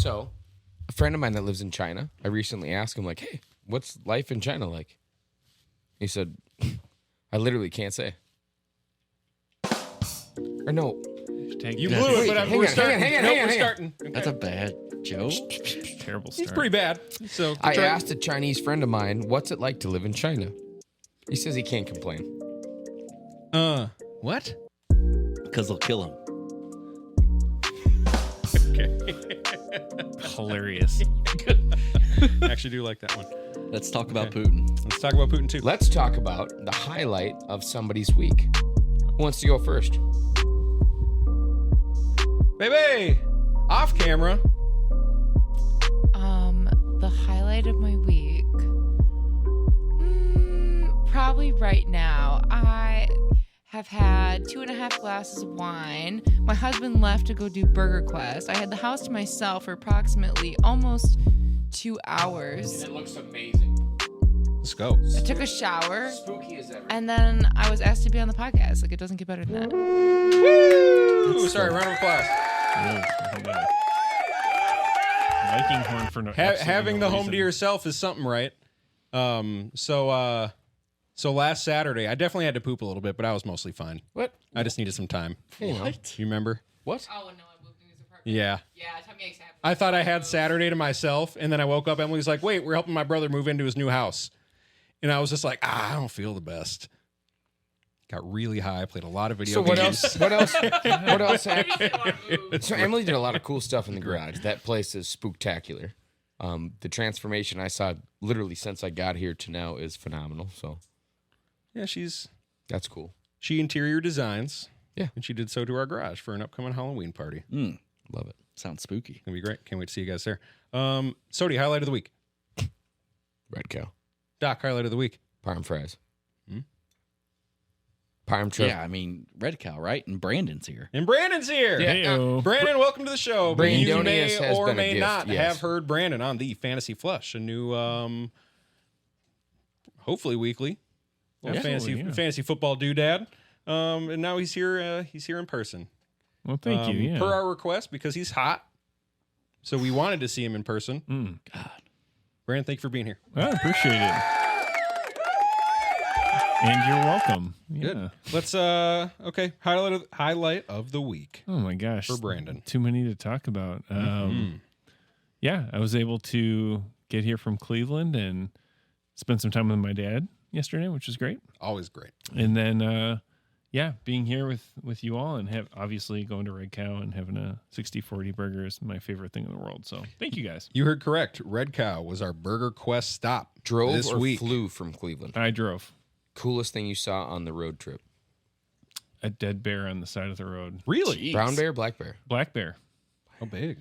So, a friend of mine that lives in China, I recently asked him, like, hey, what's life in China like? He said, I literally can't say. Or no. You blew it, but we're starting. We're starting. Okay. That's a bad joke. Terrible start. He's pretty bad. So I asked a Chinese friend of mine, what's it like to live in China? He says he can't complain. What? Because they'll kill him. Okay. Hilarious. I actually do like that one. Let's talk about Putin. Let's talk about Putin, too. Let's talk about the highlight of somebody's week. Who wants to go first? Baby! Off camera. The highlight of my week. Probably right now. I have had 2.5 glasses of wine. My husband left to go do Burger Quest. I had the house to myself for approximately almost 2 hours. And it looks amazing. Let's go. I took a shower. Spooky as ever. And then I was asked to be on the podcast. Like, it doesn't get better than that. Woo! Sorry, round of applause. Viking horn for no. Having the no home reason. to yourself is something, right? So last Saturday, I definitely had to poop a little bit, but I was mostly fine. What? I just needed some time. What? You remember? What? Oh, no, I moved in his apartment. Yeah. Yeah, tell me exactly. I thought I had Saturday to myself, and then I woke up. Emily's like, wait, we're helping my brother move into his new house. And I was just like, I don't feel the best. Got really high, played a lot of video games. So what else? What else happened? So Emily did a lot of cool stuff in the garage. That place is spooktacular. The transformation I saw literally since I got here to now is phenomenal. So Yeah, that's cool. she interior designs. Yeah. And she did so to our garage for an upcoming Halloween party. Love it. Sounds spooky. Gonna be great. Can't wait to see you guys there. Sodi, highlight of the week. Red cow. Doc, highlight of the week. Parm fries. Parm truck. Yeah, I mean, Red Cow, right? And Brandon's here. And Brandon's here. Heyo. Brandon, welcome to the show. You Brandonius may has or been a may gift, not yes. have heard Brandon on the Fantasy Flush, a new, hopefully weekly, little Absolutely, fantasy football doodad. And now he's here. He's here in person. Well, thank you. Yeah. Per our request, because he's hot. So we wanted to see him in person. God. Brandon, thank you for being here. I appreciate it. And you're welcome. Yeah. Good. Let's okay. Highlight of the week. Oh my gosh. For Brandon. Too many to talk about. Yeah, I was able to get here from Cleveland and spend some time with my dad yesterday, which was great. Always great. And then being here with you all and have obviously going to Red Cow and having a 60-40 burger is my favorite thing in the world. So thank you guys. You heard correct. Red Cow was our Burger Quest stop. Drove this or week. flew from Cleveland? I drove. Coolest thing you saw on the road trip? A dead bear on the side of the road. Really? Jeez. Brown bear, black bear? Black bear. How big?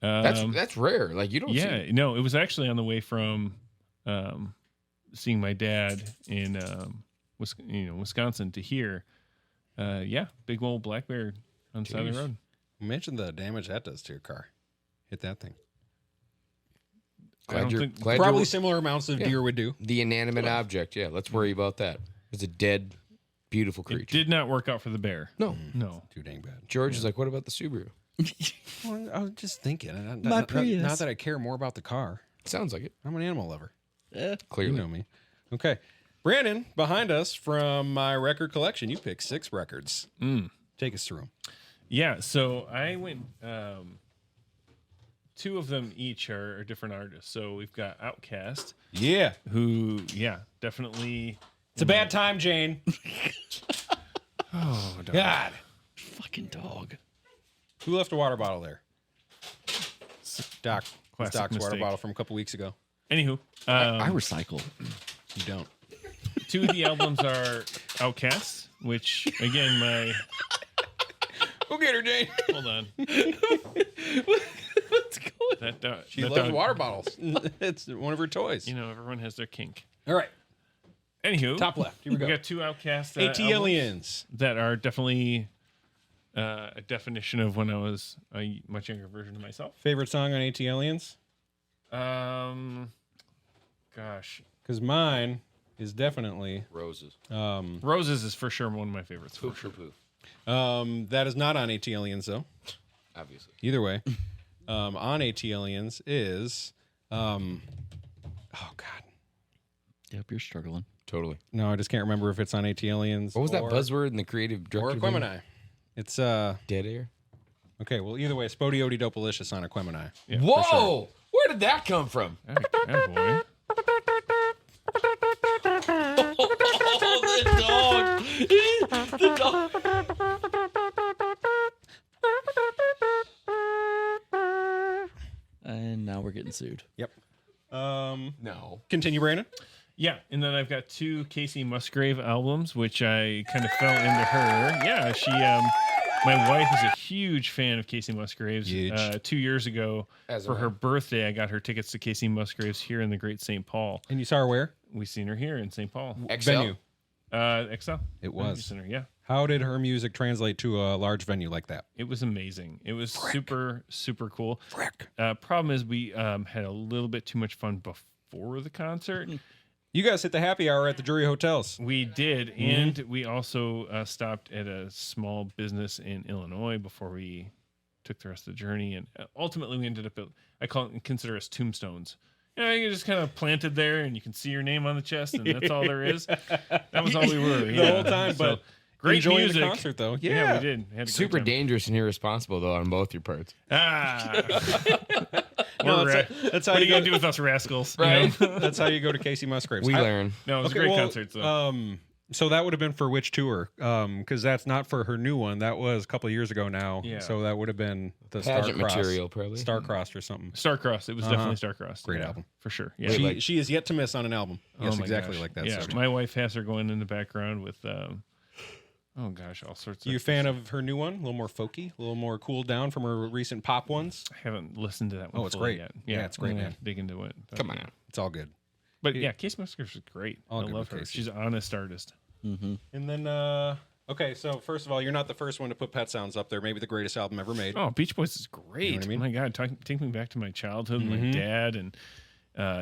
That's rare. Like you don't see. Yeah, no, it was actually on the way from seeing my dad in Wisconsin to here. Big old black bear on the side of the road. Imagine the damage that does to your car. Hit that thing. Glad you're Probably similar amounts of deer would do. the inanimate object. Yeah, let's worry about that. It's a dead, beautiful creature. It did not work out for the bear. No. Too dang bad. George is like, what about the Subaru? Well, I was just thinking. Prius. Not that I care more about the car. Sounds like it. I'm an animal lover. Clearly. You know me. Okay. Brandon, behind us from my record collection, you picked 6 records. Take us through them. Yeah, so I went. 2 of them each are different artists. So we've got Outkast, Yeah. who, definitely. It's a bad time, Jane. Oh, dog. God. Fucking dog. Who left a water bottle there? Doc. It's Classic Doc's water mistake. bottle from a couple weeks ago. Anywho, I recycle. You don't. 2 of the albums are Outkast, which again, my Go get her, Jane. hold on. What's going on? She loves water bottles. It's one of her toys. Everyone has their kink. All right. Anywho, Top left. Here we go. got 2 Outkast AT albums Aliens. that are definitely a definition of when I was a much younger version of myself. Favorite song on AT Aliens? Gosh, Because mine is definitely Roses. Roses is for sure one of my favorites. Poof, poof, poof. that is not on AT Aliens though. Obviously. Either way. on AT Aliens is, oh God. Yep, you're struggling. Totally. No, I just can't remember if it's on AT Aliens. What was that or- buzzword in the creative Or director? thing? Aquemini. It's, Dead air. okay, well, either way, Spodioti Dopalicious on Aquemini. Yeah, Whoa! Where did that come from? Boy. The dog. And now we're getting sued. Yep. No. Continue, Brandon. Yeah, and then I've got 2 Casey Musgrave albums, which I kind of fell into her. Yeah, she, my wife is a huge fan of Casey Musgraves. Huge. 2 years ago, As for am her I. birthday, I got her tickets to Casey Musgraves here in the Great St. Paul. And you saw her where? We seen her here in St. Paul. XL. Venue. XL. It was. Center, yeah. How did her music translate to a large venue like that? It was amazing. It was super, super cool. Frick. Problem is, we had a little bit too much fun before the concert. You guys hit the happy hour at the Drury Hotels. We did, and we also stopped at a small business in Illinois before we took the rest of the journey. And ultimately, we ended up at, consider us tombstones. You just kind of planted there, and you can see your name on the chest, and that's all there is. That was all we were The whole time, but great enjoying music. the concert, though. Yeah, we did. Had a great Super time. dangerous and irresponsible, though, on both your parts. Ah. No, We're, that's how what are you you go. gonna do with us rascals? Right? That's how you go to Casey Musgraves. We learn. No, it was a great concert. So. So that would have been for which tour? Because that's not for her new one. That was a couple of years ago now. Yeah. So that would have been the Pageant Star-Crossed. material, probably. Star-Crossed or something. Star-Crossed. It was definitely Star-Crossed. Great yeah, album. for sure. Yeah. She is yet to miss on an album. Yes, Oh my exactly gosh. like that. Yeah, Sarge. my wife has her going in the background with, oh gosh, all sorts of. You a fan of her new one? A little more folky, a little more cooled down from her recent pop ones. I haven't listened to that one. Oh, it's fully great. Yet. Yeah, it's great, I'm gonna man. have to dig into it. But, Come on. It's all good. But yeah, Casey Musgraves is great. All I good love with her. Casey. She's an honest artist. And then, okay, so first of all, you're not the first one to put Pet Sounds up there. Maybe the greatest album ever made. Oh, Beach Boys is great. You know what I mean? Oh my God, take me back to my childhood. My dad and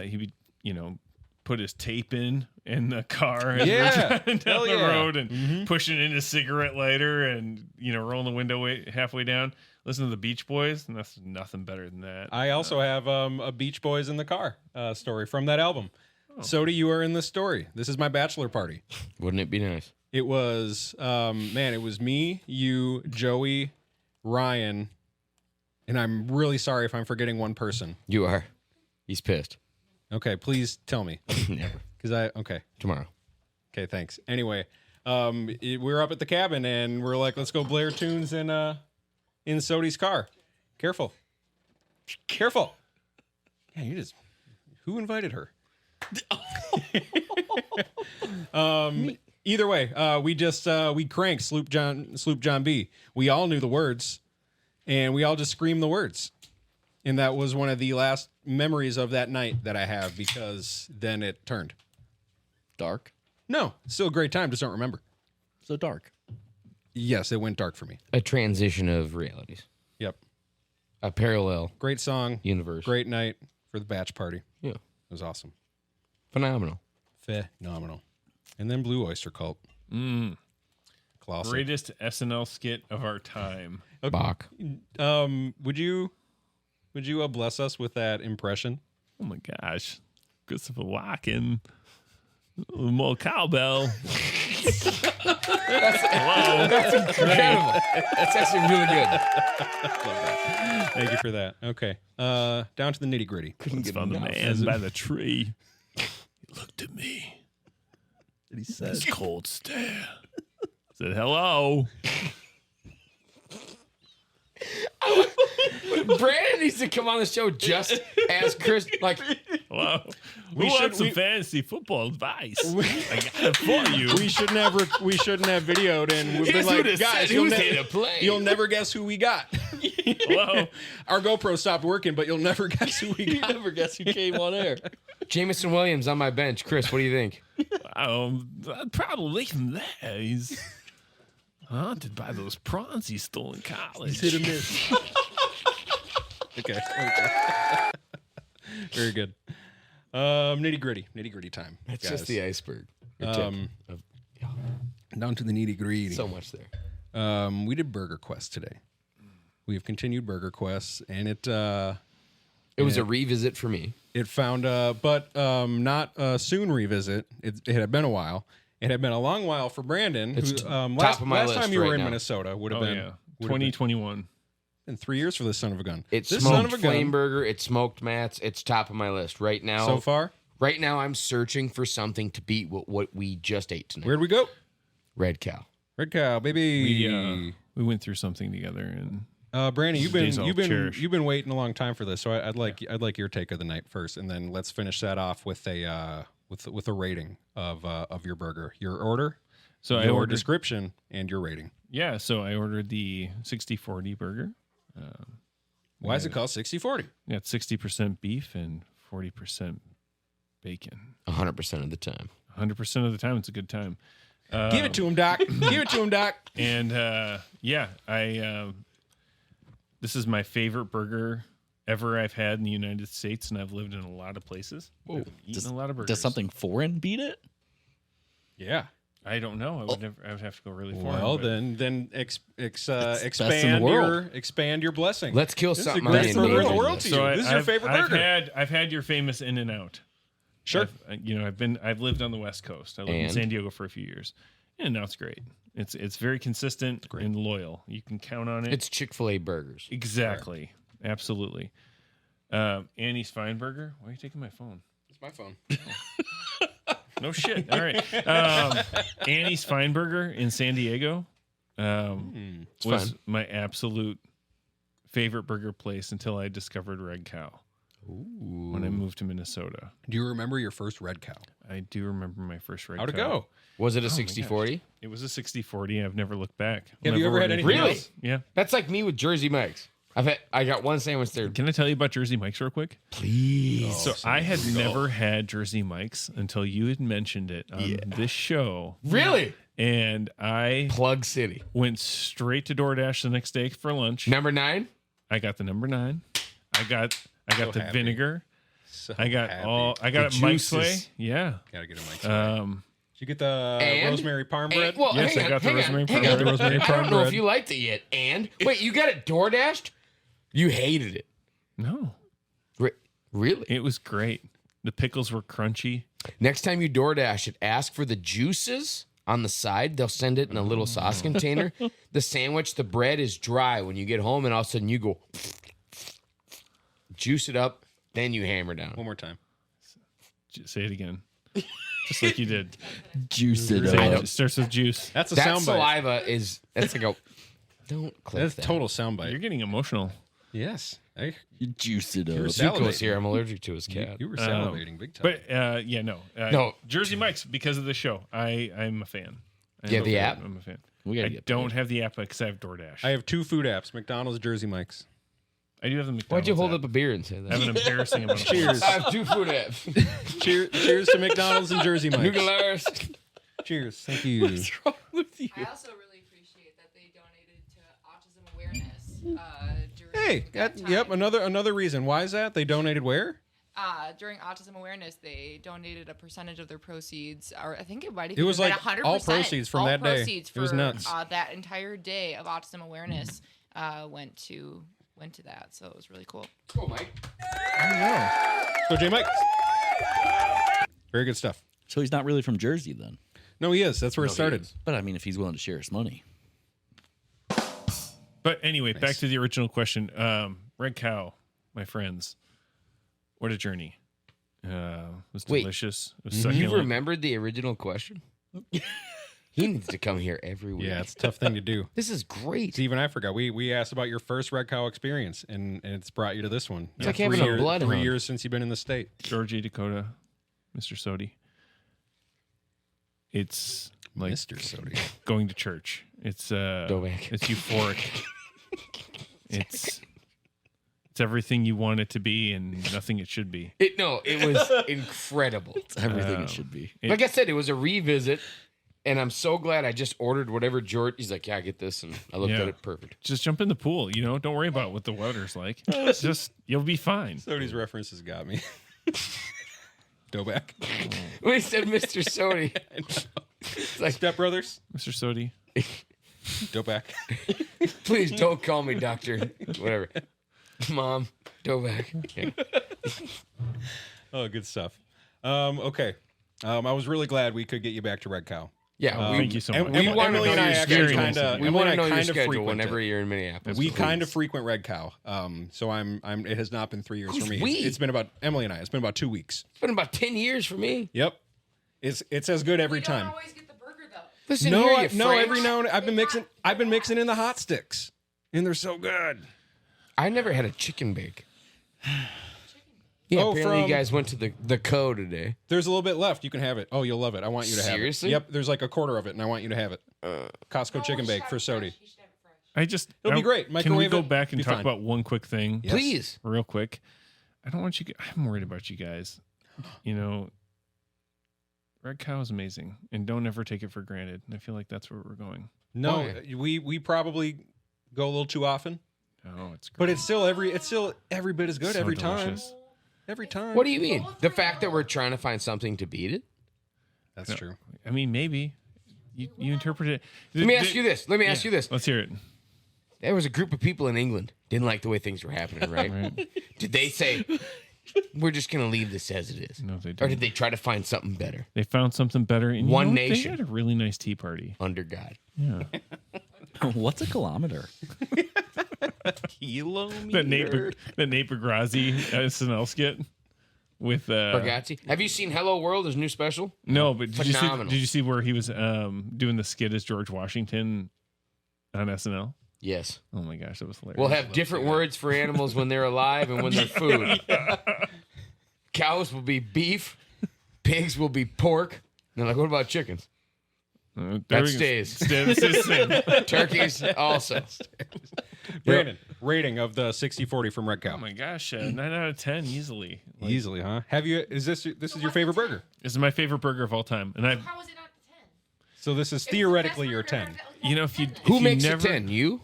he would, put his tape in the car as we were Yeah. driving down Hell the yeah. road and pushing in a cigarette lighter and rolling the window halfway down. Listen to the Beach Boys, and that's nothing better than that. I also have a Beach Boys in the car story from that album. Soda, you are in this story. This is my bachelor party. Wouldn't it be nice? It was, it was me, you, Joey, Ryan, and I'm really sorry if I'm forgetting one person. You are. He's pissed. Okay, please tell me. Never. Okay, Tomorrow. thanks. Anyway, we were up at the cabin and we're like, let's go blare tunes in Sodi's car. Careful. Yeah, who invited her? Either way, we cranked Sloop John B. We all knew the words, and we all just screamed the words. And that was one of the last memories of that night that I have, because then it turned. Dark. No, still a great time, just don't remember. So dark. Yes, it went dark for me. A transition of realities. Yep. A parallel Great song, universe. great night for the batch party. Yeah. It was awesome. Phenomenal. Phenomenal. And then Blue Oyster Cult. Classic. Greatest SNL skit of our time. Bach. Would you bless us with that impression? Oh my gosh. Christopher Walken. More cowbell. That's incredible. That's actually really good. Thank you for that. Okay. Down to the nitty gritty. Once found a man by the tree. He looked at me. And he said, His cold stare. Said, hello. Brandon needs to come on the show just as Chris. Like, Hello. We We should- want some we- fantasy football advice. I got it for you. We shouldn't have videoed, and we've been Here's who like, to guys, say you'll, who's here to play. you'll never guess who we got. Hello. Our GoPro stopped working, but you'll never guess who we got. never guess who came on air. Jameson Williams on my bench. Chris, what do you think? Probably from there. He's haunted by those prawns he stole in college. Hit or miss. Okay. Very good. Nitty gritty time. That's guys. just the iceberg. Or tip of Down to the nitty gritty. so much there. We did Burger Quest today. we have continued Burger Quests, and it was a revisit for me. it found, but not a soon revisit. It had been a while. It had been a long while for Brandon. It's Who, top of my last list time you were right in now. Minnesota would have Oh been yeah, would have 2021. been 3 years for this son of a gun. It's this son smoked of a flame gun burger. It's smoked mats. It's top of my list right now. so far. Right now, I'm searching for something to beat what we just ate tonight. Where'd we go? Red Cow. Red Cow, baby. We went through something together, and Brandon, Days I'll cherish. you've been waiting a long time for this, so I'd like your take of the night first, and then let's finish that off with a rating of your burger, your order, so I your ordered. description, and your rating. Yeah, so I ordered the 60/40 burger. Why is it called 60/40? Yeah, it's 60% beef and 40% bacon. 100% of the time. 100% of the time, it's a good time. Give it to him, Doc. Give it to him, Doc. And yeah, this is my favorite burger ever I've had in the United States, and I've lived in a lot of places. I've eaten a lot of burgers. Does something foreign beat it? Yeah. I don't know. I would have to go really far. Well, but- then best in the world. expand your blessing. Let's kill This is the something. greatest burger in the world list. to you. This is your favorite burger. I've had your famous In-N-Out. Sure. I've lived on the West Coast. I lived in And? San Diego for a few years. In-N-Out's great. It's very consistent and loyal. You can count on it. It's Chick-fil-A burgers. Exactly. Absolutely. Annie's Fine Burger. Why are you taking my phone? It's my phone. No shit. All right. Annie's Fine Burger in San Diego was fun. my absolute favorite burger place until I discovered Red Cow when I moved to Minnesota. Do you remember your first Red Cow? I do remember my first Red How'd it Cow. go? Was it a Oh my 60/40? It was a 60/40. I've never looked back. Have you ever had anything Really? else? Yeah. That's like me with Jersey Mike's. I got one sandwich there. Can I tell you about Jersey Mike's real quick? Please. So I had never had Jersey Mike's until you had mentioned it on this show. Really? And I Plug City. went straight to DoorDash the next day for lunch. Number 9? I got the number 9. I got the happy. vinegar. So I got happy. I got The it Mike's way. juices. Yeah. Gotta get a mic. Did you get the And? rosemary parm bread? Well, Yes, hang I on, got the hang on, rosemary hang parm on. bread. Rosemary I don't parm know bread. if you liked it yet. And wait, you got it DoorDashed? You hated it. No. Really? It was great. The pickles were crunchy. Next time you DoorDash it, ask for the juices on the side. They'll send it in a little sauce container. The sandwich, the bread is dry when you get home, and all of a sudden you go juice it up, then you hammer down. One more time. Say it again. Just like you did. Juice it Say up. it starts with juice. That's a That soundbite. saliva that's like a don't click That's that. total soundbite. You're getting emotional. Yes. You juice it You're up. salivating. Zuko's here. I'm allergic to his cat. You were salivating big time. But yeah, no. No. Jersey Mike's because of the show. I'm a fan. Yeah, the app? I'm a fan. We gotta I get don't have the app because I have DoorDash. I have 2 food apps: McDonald's, Jersey Mike's. I do have the McDonald's. Why'd you hold app. up a beer and say I that? have an embarrassing amount of Cheers. I have 2 food apps. Cheers to McDonald's and Jersey Mike's. Noodlers. Cheers. Thank you. I also really appreciate that they donated to autism awareness during Hey, that time. yep, another reason. Why is that? They donated where? During autism awareness, they donated a percentage of their proceeds, or I think it might have It was been like 100%. all proceeds from all that day. proceeds It was for, nuts. that entire day of autism awareness went to that, so it was really cool. Cool, Mike. So J Mike. Very good stuff. So he's not really from Jersey then. No, he is. That's where it started. But I mean, if he's willing to share his money. But anyway, back to the original question. Red Cow, my friends. What a journey. It was Wait, delicious. It was You succulent. remembered the original question? He needs to come here every week. Yeah, it's a tough thing to do. This is great. See, even I forgot. We asked about your first Red Cow experience, and it's brought you to this one. It's like having a bloodhound. 3 years since you've been in the state. Georgia, Dakota, Mr. Sodi. It's like Mr. Sodi. going to church. It's Go back. it's euphoric. it's everything you want it to be and nothing it should be. It was incredible. It's everything it should be. It- Like I said, it was a revisit, and I'm so glad I just ordered whatever George. He's like, yeah, I get this, and I looked Yeah. at it perfect. Just jump in the pool, Don't worry about what the weather's like. It's just you'll be fine. Sodi's references got me. Doback. When he said Mr. Sodi, it's like, Step Brothers. Mr. Sodi. Doback. Please don't call me doctor. Whatever. Mom, Doback. Yeah. Oh, good stuff. Okay. I was really glad we could get you back to Red Cow. Yeah, Thank you so and- much. and Emily and I actually kind of we want to know your schedule whenever you're in Minneapolis. We kind of frequent Red Cow. So I'm. It has not been 3 years for me. we? It's been about Emily and I. It's been about 2 weeks. It's been about 10 years for me. Yep. It's as good every You don't time. always get the burger though. Listen No, here, you no. French. Every now and I've been mixing in the hot sticks, and they're so good. I never had a chicken bake. Yeah, Oh, apparently from- you guys went to the Co today. There's a little bit left. You can have it. Oh, you'll love it. I want you to have it. Seriously? Yep. There's like a quarter of it, and I want you to have it. Costco chicken bake for Sodi. It'll be great. Can we Microwave go it. back and Be talk fine. about one quick thing? Yes. Please. Real quick. I don't want you. I'm worried about you guys. You know, Red Cow is amazing, and don't ever take it for granted. And I feel like that's where we're going. No, Oh, we probably go a little too often, Oh, it's great. but it's still every bit as good So every delicious. time. Every time. What do you mean? The fact that we're trying to find something to beat it? That's No. true. I mean, maybe you interpret it. Let me ask you this. Let me ask you this. Let's hear it. There was a group of people in England didn't like the way things were happening, right? Right. Did they say we're just going to leave this as it is? No, they Or didn't. did they try to find something better They found something better. And you One know what? nation. They had a really nice tea party. under God? Yeah. What's a kilometer? that Nate Bargatze SNL skit with Bargatze. Have you seen Hello World, his new special? no, but Phenomenal. did you see where he was doing the skit as George Washington on SNL? Yes. Oh my gosh, that was hilarious. We'll have different words for animals when they're alive and when they're food. Cows will be beef. Pigs will be pork. And they're like, what about chickens? There That we go. stays. Stays the same. Turkeys also. Brandon, rating of the 60-40 from Red Cow. Oh my gosh, 9 out of 10 easily. Like, Easily, huh? Have you? Is this is your favorite burger? This is my favorite burger of all time, and I, How is it not the 10? So this is theoretically your 10. you know, if you Who if you makes never, a 10? You?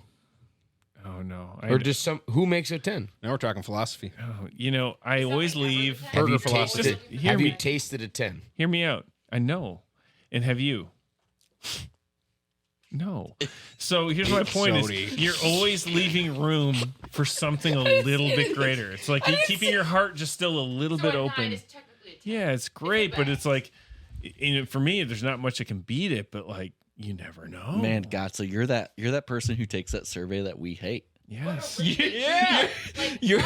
Oh no, Or just some? Who makes a 10? Now we're talking philosophy. you know, I always Somebody leave. ever Have Burger you philosophy. tasted? Just hear Have me. you tasted a 10? Hear me out. I know, and have you? No. So here's my point: Sody. is you're always leaving room for something a little bit greater. It's like you're keeping your heart just still a little bit open. Yeah, it's great, but it's like, you know, for me, there's not much that can beat it. But like, you never know. Man, God, so you're that person who takes that survey that we hate. Yes. Yeah. You're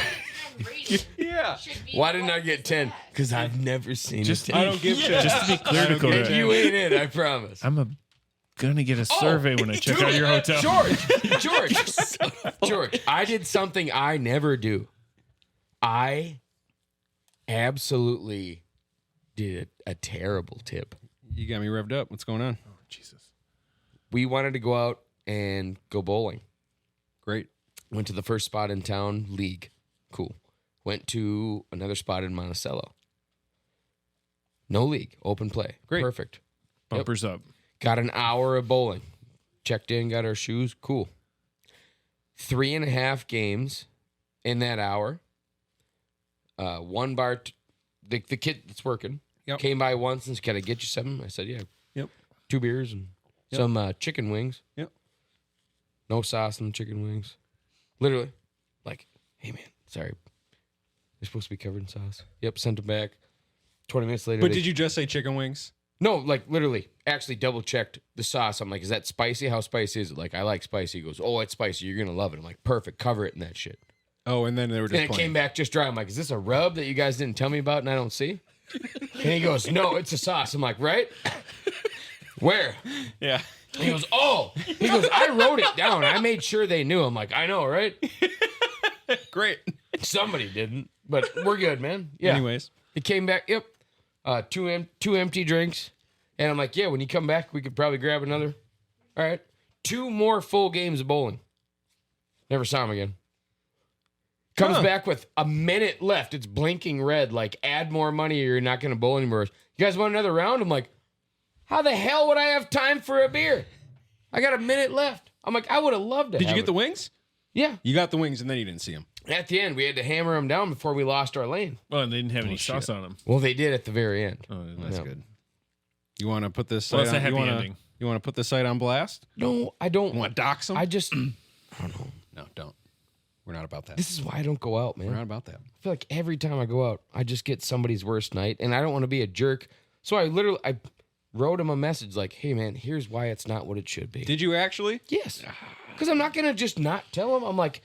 Yeah. Why didn't I get 10? Because I've never seen Just a 10. I don't give shit. Just to be clear, I don't give Dakota, a You ain't it, I promise. I'm gonna get a survey when I check out your hotel. George, I did something I never do. I absolutely did a terrible tip. You got me revved up. What's going on? Oh, Jesus. We wanted to go out and go bowling. Great. Went to the first spot in town, league. Cool. Went to another spot in Monticello. No league, open play. Great. Perfect. Bumpers up. Got an hour of bowling. Checked in, got our shoes. Cool. 3.5 games in that hour. One bar, the kid that's working Yep. came by once and said, "Can I get you something?" I said, "Yeah." Yep. 2 beers and Yep. some chicken wings. Yep. No sauce on the chicken wings. Literally, like, hey man, sorry, they're supposed to be covered in sauce. Yep, sent them back. 20 minutes later, But did you just say chicken wings? No, like literally, actually double checked the sauce. I'm like, is that spicy? How spicy is it? Like, I like spicy. He goes, oh, it's spicy. You're gonna love it. I'm like, perfect. Cover it in that shit. Oh, and then they were just And it playing. came back just dry. I'm like, is this a rub that you guys didn't tell me about and I don't see? And he goes, no, it's a sauce. I'm like, right? Where? Yeah. And he goes, oh. He goes, I wrote it down. I made sure they knew. I'm like, I know, right? Great. Somebody didn't, but we're good, man. Yeah. Anyways. He came back. Yep. Two empty drinks. And I'm like, yeah, when you come back, we could probably grab another. All right. 2 more full games of bowling. Never saw him again. Comes back with a minute left. It's blinking red. Like, add more money or you're not going to bowl anymore. You guys want another round? I'm like, how the hell would I have time for a beer? I got a minute left. I'm like, I would have loved it. Did you get the wings? Yeah. You got the wings and then you didn't see them. At the end, we had to hammer them down before we lost our lane. Well, and they didn't have any sauce on them. Well, they did at the very end. Oh, That's Yeah. good. You want to put this? Well, it's a on- happy you wanna, ending. You You want to put the site on blast? No, I don't. You want to dox them? I just, I don't know. No, don't. We're not about that. This is why I don't go out, man. We're not about that. I feel like every time I go out, I just get somebody's worst night, and I don't want to be a jerk. So I wrote him a message like, "Hey, man, here's why it's not what it should be." Did you actually? Yes, because I'm not gonna just not tell him. I'm like,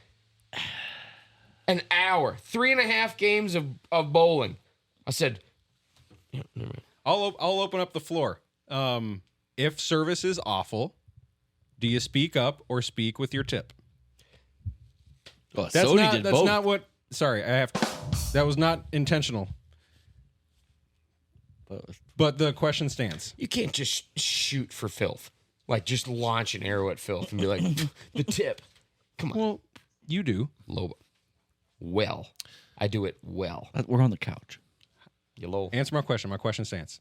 an hour, 3.5 games of bowling. I said, yeah, never mind. I'll open up the floor. If service is awful, do you speak up or speak with your tip? Well, That's Sody not. did That's both. not what. Sorry, I have. That was not intentional. But the question stands. You can't just shoot for filth, like just launch an arrow at filth and be like, the tip. Come on, Well, you do. low. Well, I do it well. We're on the couch. You low. Answer my question. My question stands.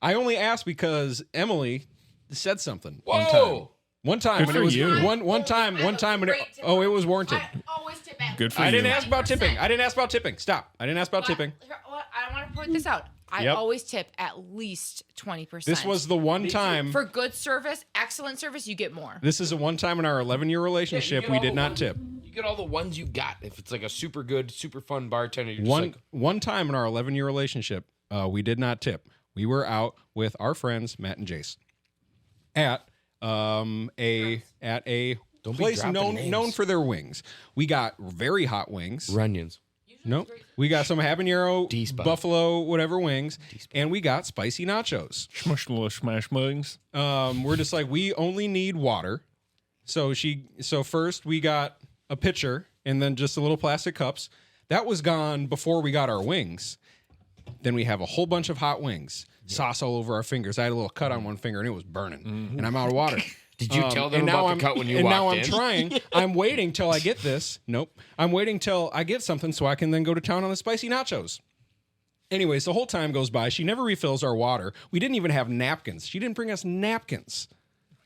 I only asked because Emily said something one time. Whoa! One time Good when for it was you. one time when it, oh, it was warranted. I always tip at Good for I you. didn't ask about tipping. I didn't ask about tipping. Stop. I didn't ask about tipping. I want to point this out. I Yep. always tip at least 20%. This was the one time. for good service, excellent service. You get more. This is the one time in our 11-year relationship get we all did the not ones- tip. You get all the ones you got. If it's like a super good, super fun bartender, you're just like, One time in our 11-year relationship, we did not tip. We were out with our friends Matt and Jace at a Don't be place dropping known names. for their wings. We got very hot wings. Runions. No, we got some habanero, D-spot. buffalo, whatever wings, and we got spicy nachos. Smash mugs. We're just like, we only need water. So first we got a pitcher and then just a little plastic cups. That was gone before we got our wings. Then we have a whole bunch of hot wings, sauce all over our fingers. I had a little cut on one finger and it was burning, and I'm out of water. Did you tell them and about now the cut when you and walked now I'm in? trying. I'm waiting till I get this. Nope. I'm waiting till I get something so I can then go to town on the spicy nachos. Anyways, the whole time goes by. She never refills our water. We didn't even have napkins. She didn't bring us napkins.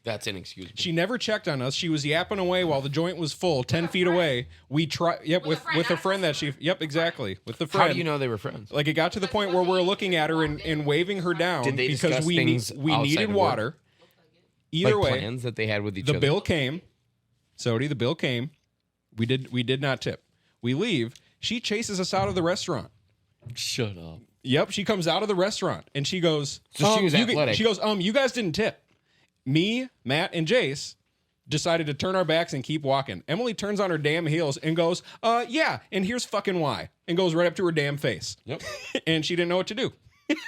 That's inexcusable. She never checked on us. She was yapping away while the joint was full, 10 feet away. We tried. Yep, with a friend that she. Yep, exactly. With the friend. How do you know they were friends? Like it got to the point where we're looking at her and waving her down Did they because discuss we things we outside needed of work? water. Either Like way, plans that they had with each the other. bill came. Sody, the bill came. We did not tip. We leave. She chases us out of the restaurant. Shut up. Yep, she comes out of the restaurant and she goes. So she was athletic. She goes, you guys didn't tip. Me, Matt, and Jace decided to turn our backs and keep walking. Emily turns on her damn heels and goes, yeah, and here's fucking why. And goes right up to her damn face. Yep. And she didn't know what to do.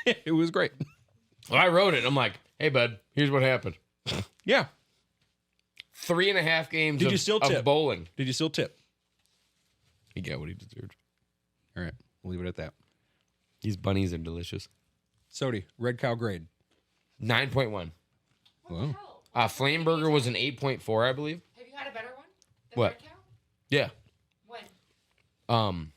It was great. Well, I wrote it. I'm like, hey, bud, here's what happened. Yeah. 3.5 games Did you still of tip? bowling. Did you still tip? He got what he deserved. All right. We'll leave it at that. These bunnies are delicious. Sody, red cow grade. 9.1. Wow. Flame Burger was an 8.4, I believe. Have you had a better one? What? Red Cow? Yeah. When?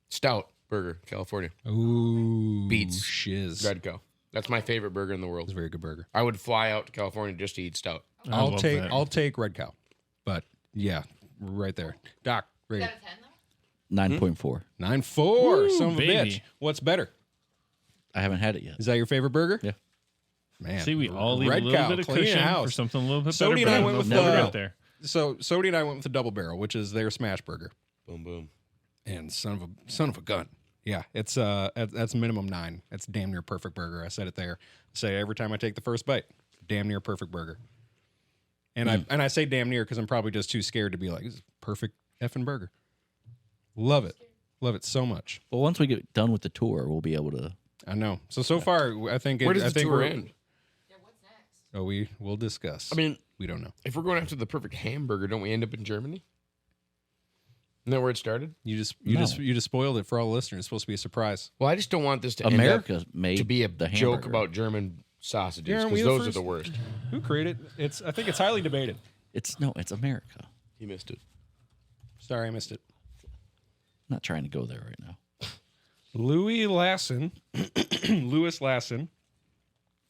Stout Burger, California. Ooh. Beats shiz. Red Cow. That's my favorite burger in the world. It's a very good burger. I would fly out to California just to eat stout. I love that. I'll take red cow. But yeah, right there. Doc, Is rate that it. a 10 though? 9.4. 9.4. Son of a baby. bitch. What's better? I haven't had it yet. Is that your favorite burger? Yeah. Man. See, we all leave red a little cow, bit of clean cushion house. for something a little bit Sody better. and I but went with never the- got there. So Sody and I went with the double barrel, which is their smash burger. Boom, boom. And son of a gun. Yeah, it's that's minimum 9. That's damn near perfect burger. I said it there. Say every time I take the first bite, damn near perfect burger. And I say damn near because I'm probably just too scared to be like, this is perfect effing burger. Love it so much. Well, once we get done with the tour, we'll be able to. I know. So far, I think. Where I does the think tour we're- end? Yeah, what's next? Oh, we'll discuss. I mean, we don't know. if we're going after the perfect hamburger, don't we end up in Germany? Isn't that where it started? You just spoiled it for all the listeners. It's supposed to be a surprise. Well, I just don't want this to end America up made to be a the joke hamburger. about German sausages Yeah, aren't we because the those are first? the worst. Who created it? I think it's highly debated. It's America. He missed it. Sorry, I missed it. I'm not trying to go there right now. Louis Lassen.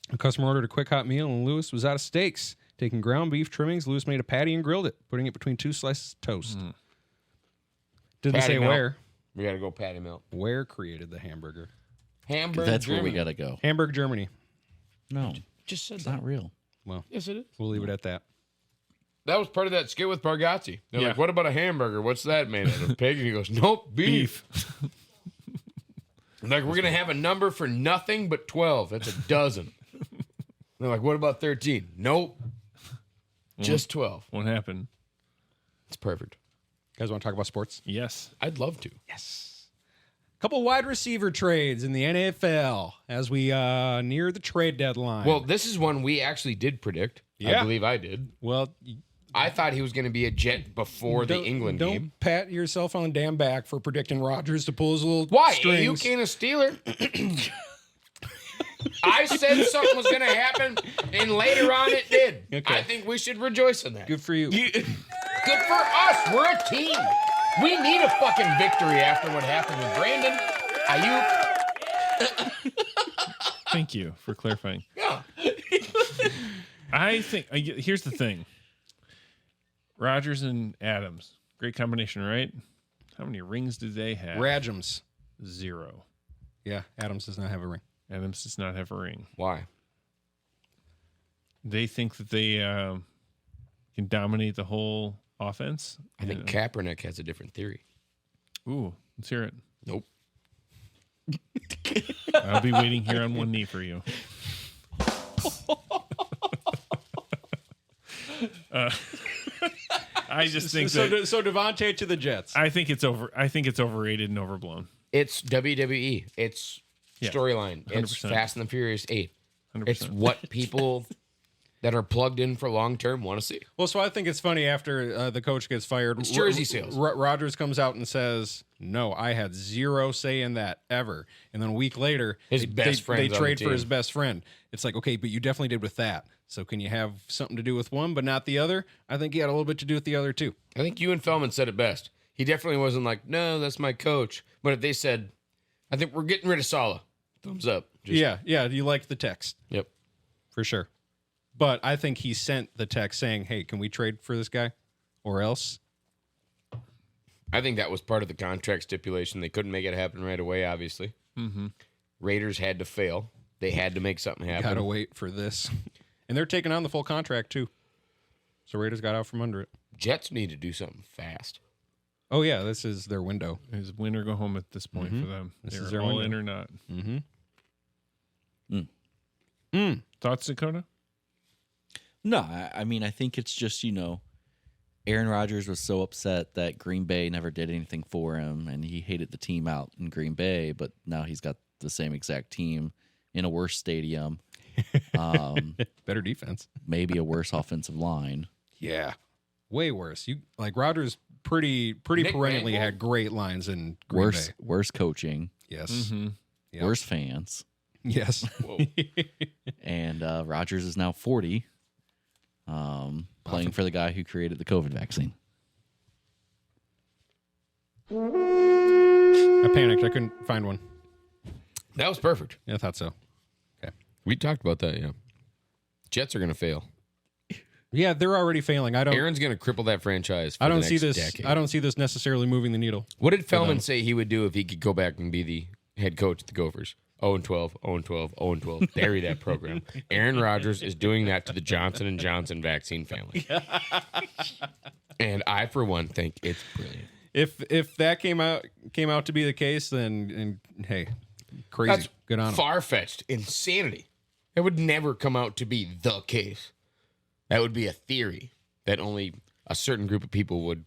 A customer ordered a quick hot meal, and Louis was out of steaks. Taking ground beef trimmings, Louis made a patty and grilled it, putting it between 2 slices of toast. Didn't Patty say melt. where. We got to go patty melt. Where created the hamburger? Hamburg, That's where we Germany. gotta go. Hamburg, Germany. No, Just said it's that. not real. Well, Yes, it is. we'll leave it at that. That was part of that skit with Bargatze. They're Yeah. like, what about a hamburger? What's that made out of? Pig? And he goes, nope, beef. Like, we're going to have a number for nothing but 12. That's a dozen. They're like, what about 13? Nope. Just 12. What happened? It's perfect. You guys want to talk about sports? Yes. I'd love to. Couple wide receiver trades in the NFL as we near the trade deadline. Well, this is one we actually did predict. Yeah. I believe I did. well, I thought he was going to be a Jet before the England don't game. pat yourself on the damn back for predicting Rodgers to pull his little Why? strings. You can't a Steeler. I said something was going to happen, and later on it did. Okay. I think we should rejoice in that. Good for you. Good for us. We're a team. We need a fucking victory after what happened with Brandon. Thank you for clarifying. Yeah. I think here's the thing. Rodgers and Adams, great combination, right? How many rings do they have? Radgems. 0. Yeah, Adams does not have a ring. Adams does not have a ring. Why? They think that they can dominate the whole offense. I think Kaepernick has a different theory. Ooh, let's hear it. Nope. I'll be waiting here on one knee for you. I just think So that Davante to the Jets. I think it's overrated and overblown. It's WWE. It's Yeah. storyline. It's 100%. Fast and the Furious 8. 100%. It's what people that are plugged in for long term want to see. Well, so I think it's funny after the coach gets fired. It's jersey sales. Rodgers comes out and says, "No, I had zero say in that ever." And then a week later, His best they friend's on the trade for team. his best friend. It's like, okay, but you definitely did with that. So can you have something to do with one, but not the other? I think he had a little bit to do with the other too. I think you and Feldman said it best. He definitely wasn't like, no, that's my coach. But if they said, I think we're getting rid of Saleh, thumbs up. Just, Yeah, you like the text Yep. for sure. But I think he sent the text saying, "Hey, can we trade for this guy, or else?" I think that was part of the contract stipulation. They couldn't make it happen right away, obviously. Mm-hmm. Raiders had to fail. They had to make something happen. Gotta wait for this, and they're taking on the full contract too. So Raiders got out from under it. Jets need to do something fast. Oh yeah, this is their window. Is win or go home at this point for them. This They're is their all window. in or not. Mm-hmm. Thoughts, Dakota? No, I mean, I think it's just, Aaron Rodgers was so upset that Green Bay never did anything for him, and he hated the team out in Green Bay, but now he's got the same exact team in a worse stadium, Better defense. maybe a worse offensive line. Yeah, way worse. You like Rodgers pretty perennially Mangold? had great lines in Green Worse, Bay. worse coaching, Yes, Mm-hmm. Yep. worse fans, yes. and Rodgers is now 40, playing for the guy who created the COVID vaccine. I panicked. I couldn't find one. That was perfect. Yeah, I thought so. We talked about that, yeah. Jets are going to fail. Yeah, they're already failing. I don't. Aaron's going to cripple that franchise for I don't the see next this. decade. I don't see this necessarily moving the needle. What did Feldman say he would do if he could go back and be the head coach at the Gophers? 0-12, 0-12, 0-12. Bury that program. Aaron Rodgers is doing that to the Johnson & Johnson vaccine family. And I, for one, think it's brilliant. If that came out to be the case, then hey, crazy. That's Good on him. far-fetched insanity. It would never come out to be the case. That would be a theory that only a certain group of people would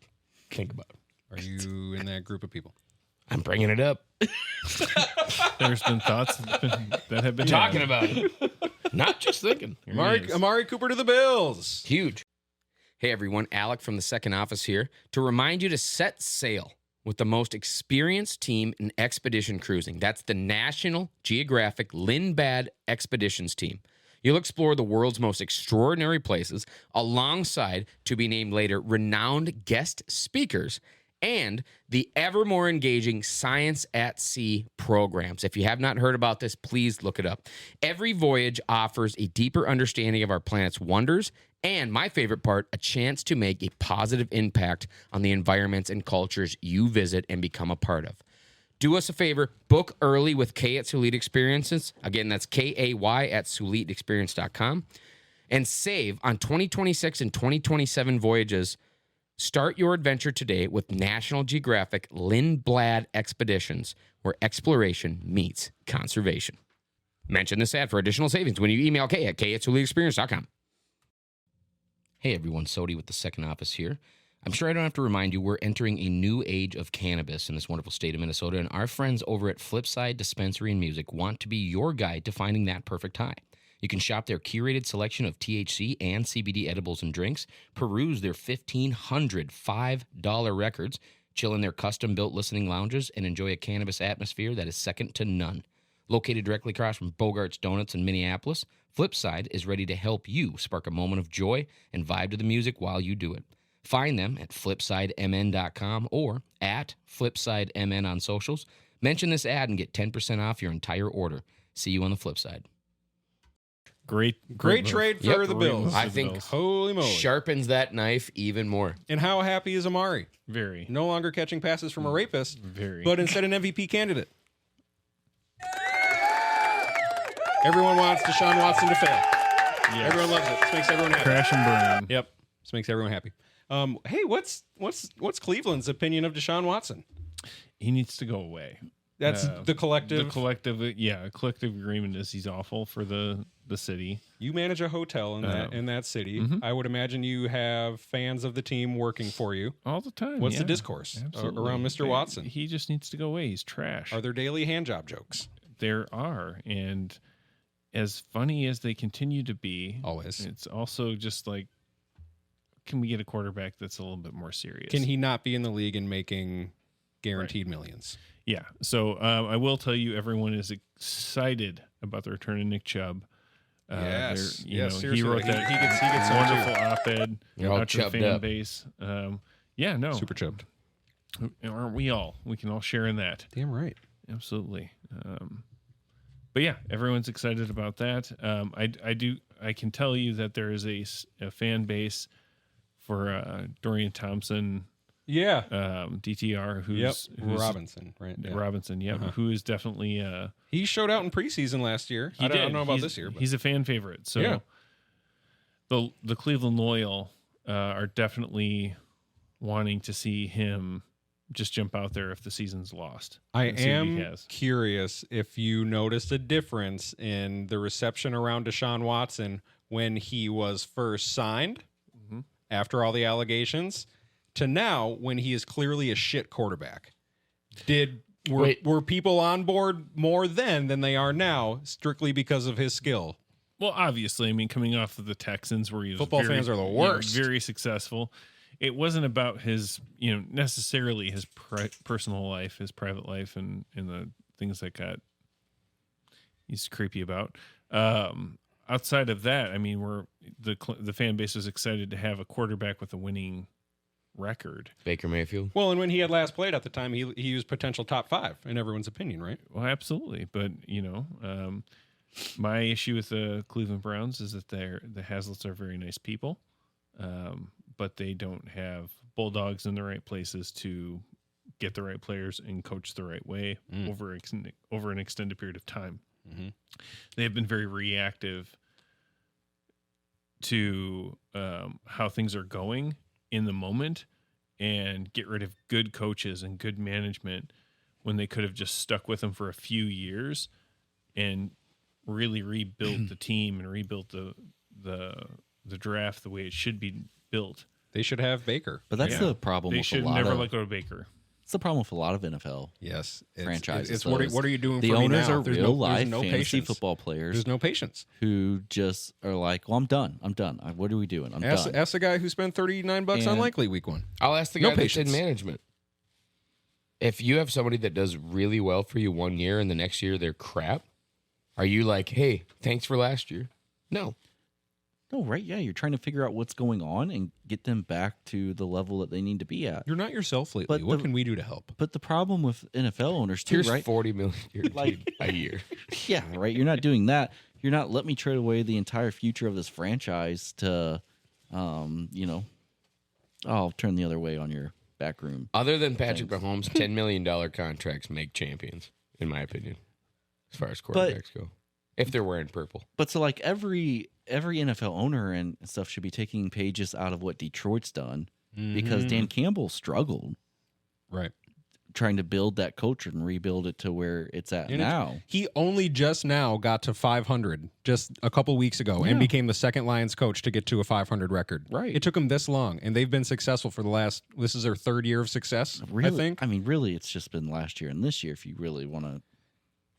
think about. Are you in that group of people? I'm bringing it up. There's been thoughts that have been Talking had. about it. Not just thinking. Here he is. Amari Cooper to the Bills. Huge. Hey everyone, Alec from the second office here to remind you to set sail with the most experienced team in expedition cruising. That's the National Geographic Lindbad Expeditions team. You'll explore the world's most extraordinary places alongside, to be named later, renowned guest speakers and the ever more engaging Science at Sea programs. If you have not heard about this, please look it up. Every voyage offers a deeper understanding of our planet's wonders and, my favorite part, a chance to make a positive impact on the environments and cultures you visit and become a part of. Do us a favor, book early with K at Sulit Experiences. Again, that's KAY at SulitExperience.com. And save on 2026 and 2027 voyages. Start your adventure today with National Geographic Lindblad Expeditions, where exploration meets conservation. Mention this ad for additional savings when you email K at SulitExperience.com. Hey everyone, Sodi with the Second Office here. I'm sure I don't have to remind you we're entering a new age of cannabis in this wonderful state of Minnesota, and our friends over at Flipside Dispensary and Music want to be your guide to finding that perfect high. You can shop their curated selection of THC and CBD edibles and drinks, peruse their 1,500 $5 records, chill in their custom-built listening lounges, and enjoy a cannabis atmosphere that is second to none. Located directly across from Bogart's Donuts in Minneapolis, Flipside is ready to help you spark a moment of joy and vibe to the music while you do it. Find them at flipsidemn.com or at flipsidemn on socials. Mention this ad and get 10% off your entire order. See you on the flip side. Great trade for the Bills. I think Holy moly. sharpens that knife even more. And how happy is Amari? Very. No longer catching passes from a rapist, Very. but instead an MVP candidate. Everyone wants Deshaun Watson to fail. Yes. Everyone loves it. This makes everyone happy. Crash and burn. Yep. This makes everyone happy. Hey, what's Cleveland's opinion of Deshaun Watson? He needs to go away. That's the collective. The collective, a collective agreement is he's awful for the city. You manage a hotel in that city. Mhm. I would imagine you have fans of the team working for you. All the time. What's the yeah. discourse Absolutely. around Mr. Watson? He just needs to go away. He's trash. Are there daily hand job jokes? There are, and as funny as they continue to be, Always. it's also just like, can we get a quarterback that's a little bit more serious? Can he not be in the league and making guaranteed millions? Yeah. So I will tell you, everyone is excited about the return of Nick Chubb. Yes. Yes, He seriously. wrote that He gets some wonderful op-ed You're all out to the chubbed fan up. base. Yeah, no. super chubbed. Aren't we all? We can all share in that. Damn right. Absolutely. But yeah, everyone's excited about that. I can tell you that there is a fan base for Dorian Thompson, Yeah. DTR, who's Robinson, right? Yeah. Robinson, yeah, Uh-huh. who is definitely He showed out in preseason last year. he I don't did. know about He's- this year, but he's a fan favorite. So Yeah. the Cleveland loyal are definitely wanting to see him just jump out there if the season's lost. I and see what he am has. curious if you noticed a difference in the reception around Deshaun Watson when he was first signed Mhm. after all the allegations to now when he is clearly a shit quarterback. Were people on board more then than they are now strictly because of his skill? Well, obviously, I mean, coming off of the Texans, where he was Football fans are the worst. very successful. It wasn't about his, necessarily his personal life, his private life, and the things that he's creepy about. Outside of that, I mean, the fan base was excited to have a quarterback with a winning record. Baker Mayfield. Well, and when he had last played at the time, he was potential top 5 in everyone's opinion, right? Well, absolutely, but my issue with the Cleveland Browns is that the Haslets are very nice people, but they don't have bulldogs in the right places to get the right players and coach the right way over an extended period of time. Mm-hmm. They have been very reactive to how things are going in the moment and get rid of good coaches and good management when they could have just stuck with them for a few years and really rebuilt the team and rebuilt the draft the way it should be built. They should have Baker. But that's Yeah. the problem They with a should lot never of let go of Baker. it's the problem with a lot of NFL Yes. franchises. It's though, what is are you doing the for me owners now? are There's real no, life there's no fantasy patience. football players There's no patience. who just are like, well, I'm done. What are we doing? I'm done. Ask the guy who spent $39 on And- Likely week 1. I'll ask the No guy that's in patience. management. If you have somebody that does really well for you one year and the next year they're crap, are you like, hey, thanks for last year? No. No, right? Yeah, you're trying to figure out what's going on and get them back to the level that they need to be at. You're not yourself lately. But What the- can we do to help? But the problem with NFL owners too, Here's right? $40 million Like- a year. Yeah, right. You're not doing that. You're not let me trade away the entire future of this franchise to, I'll turn the other way on your backroom. Other than Patrick things. Mahomes, $10 million contracts make champions, in my opinion, as far as quarterbacks go. If they're wearing purple. But so like every NFL owner and stuff should be taking pages out of what Detroit's done because Dan Campbell struggled Right. trying to build that culture and rebuild it to where it's at And now. He only just now got to 500 just a couple weeks ago and became the second Lions coach to get to a 500 record. Right. It took him this long, and they've been successful for this is their third year of success, Really, I think. I mean, really, it's just been last year and this year if you really want to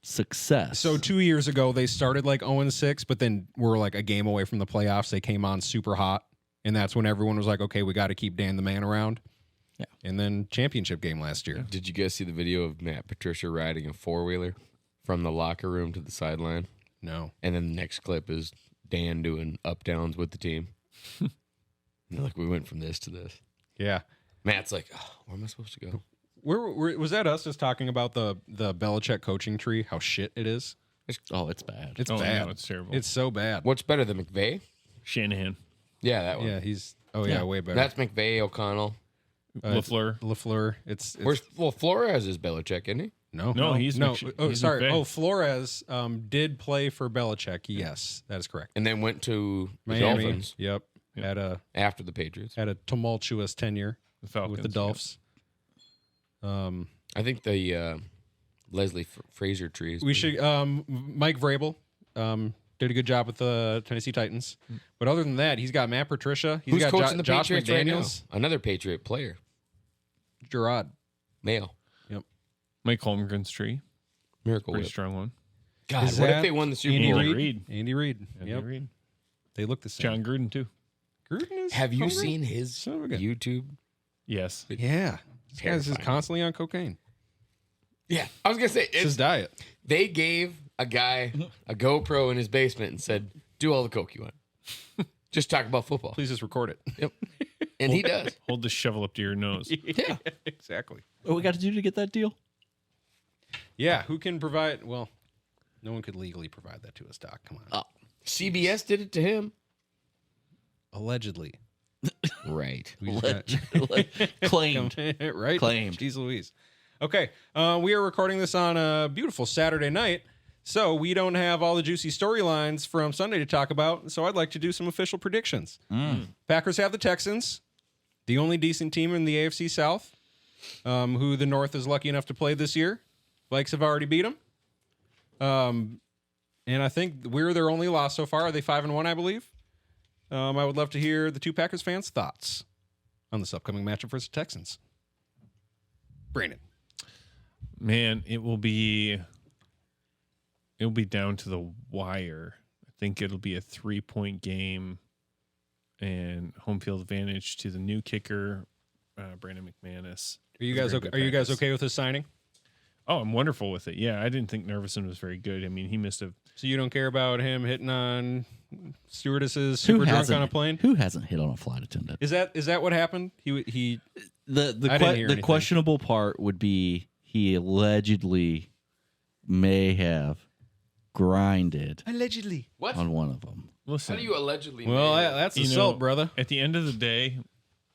success. So 2 years ago, they started like 0-6, but then were like a game away from the playoffs. They came on super hot, and that's when everyone was like, okay, we got to keep Dan the man around. Yeah. And then championship game last year. Did you guys see the video of Matt Patricia riding a four-wheeler from the locker room to the sideline? No. And then the next clip is Dan doing up-downs with the team. And they're like, we went from this to this. Yeah. Matt's like, oh, where am I supposed to go? Where was that us just talking about the Belichick coaching tree, how shit it is? it's bad. It's Oh, bad. no, it's terrible. It's so bad. What's better than McVay? Shanahan, Yeah, that one. Yeah, way better. That's McVay, O'Connell. LaFleur. LaFleur. It's Flores is Belichick, isn't he? No, he's no. Mc- Oh, he's sorry. McVay. Oh, Flores did play for Belichick. Yes, that is correct. And then went to the Miami. Dolphins Yep. after the Patriots. Had a tumultuous tenure The Falcons, with the Dolphins. I think the Leslie Frazier tree is We pretty- should. Mike Vrabel did a good job with the Tennessee Titans, but other than that, he's got Matt Patricia. He's Who's got coaching the Josh Patriots right now? McDaniels, Another Patriot player. Gerard. Male. Mike Holmgren's tree, Miracle pretty Whip. strong one. God, Is what that if they won the Super Andy Bowl? Reid. Reid. Andy Reid. Andy Yep. Reid. They look the same. John Gruden too. Gruden is Have you hungry? seen his Son of a gun. YouTube? Yes. Yeah, this guy's just Terrifying. constantly on cocaine. Yeah, I was gonna say It's his diet. they gave a guy a GoPro in his basement and said, "Do all the coke you want. Just talk about football." Please just record it. Yep, and he does. Hold the shovel up to your nose. Yeah, Exactly. What we got to do to get that deal? Yeah, who can provide? Well, no one could legally provide that to us, Doc. Come on. CBS did it to him. Allegedly. Right. We just got- Claimed. right? Claimed. Jeez Louise. Okay, we are recording this on a beautiful Saturday night, so we don't have all the juicy storylines from Sunday to talk about, so I'd like to do some official predictions. Packers have the Texans, the only decent team in the AFC South, who the North is lucky enough to play this year. Vikes have already beat them. And I think we're their only loss so far. Are they 5-1, I believe? I would love to hear the two Packers fans' thoughts on this upcoming matchup versus Texans. Brandon. Man, it will be down to the wire. I think it'll be a 3-point game and home field advantage to the new kicker, Brandon McManus. Are you guys okay? Are you guys okay with his signing? Oh, I'm wonderful with it. Yeah, I didn't think Nervison was very good. I mean, he missed a So you don't care about him hitting on stewardesses super drunk on a plane? Who hasn't hit on a flight attendant? Is that what happened? He The I didn't hear anything. questionable part would be he allegedly may have grinded allegedly. What? on one of them. How listen. do you allegedly? Well, name it? that's You assault, know, brother. At the end of the day,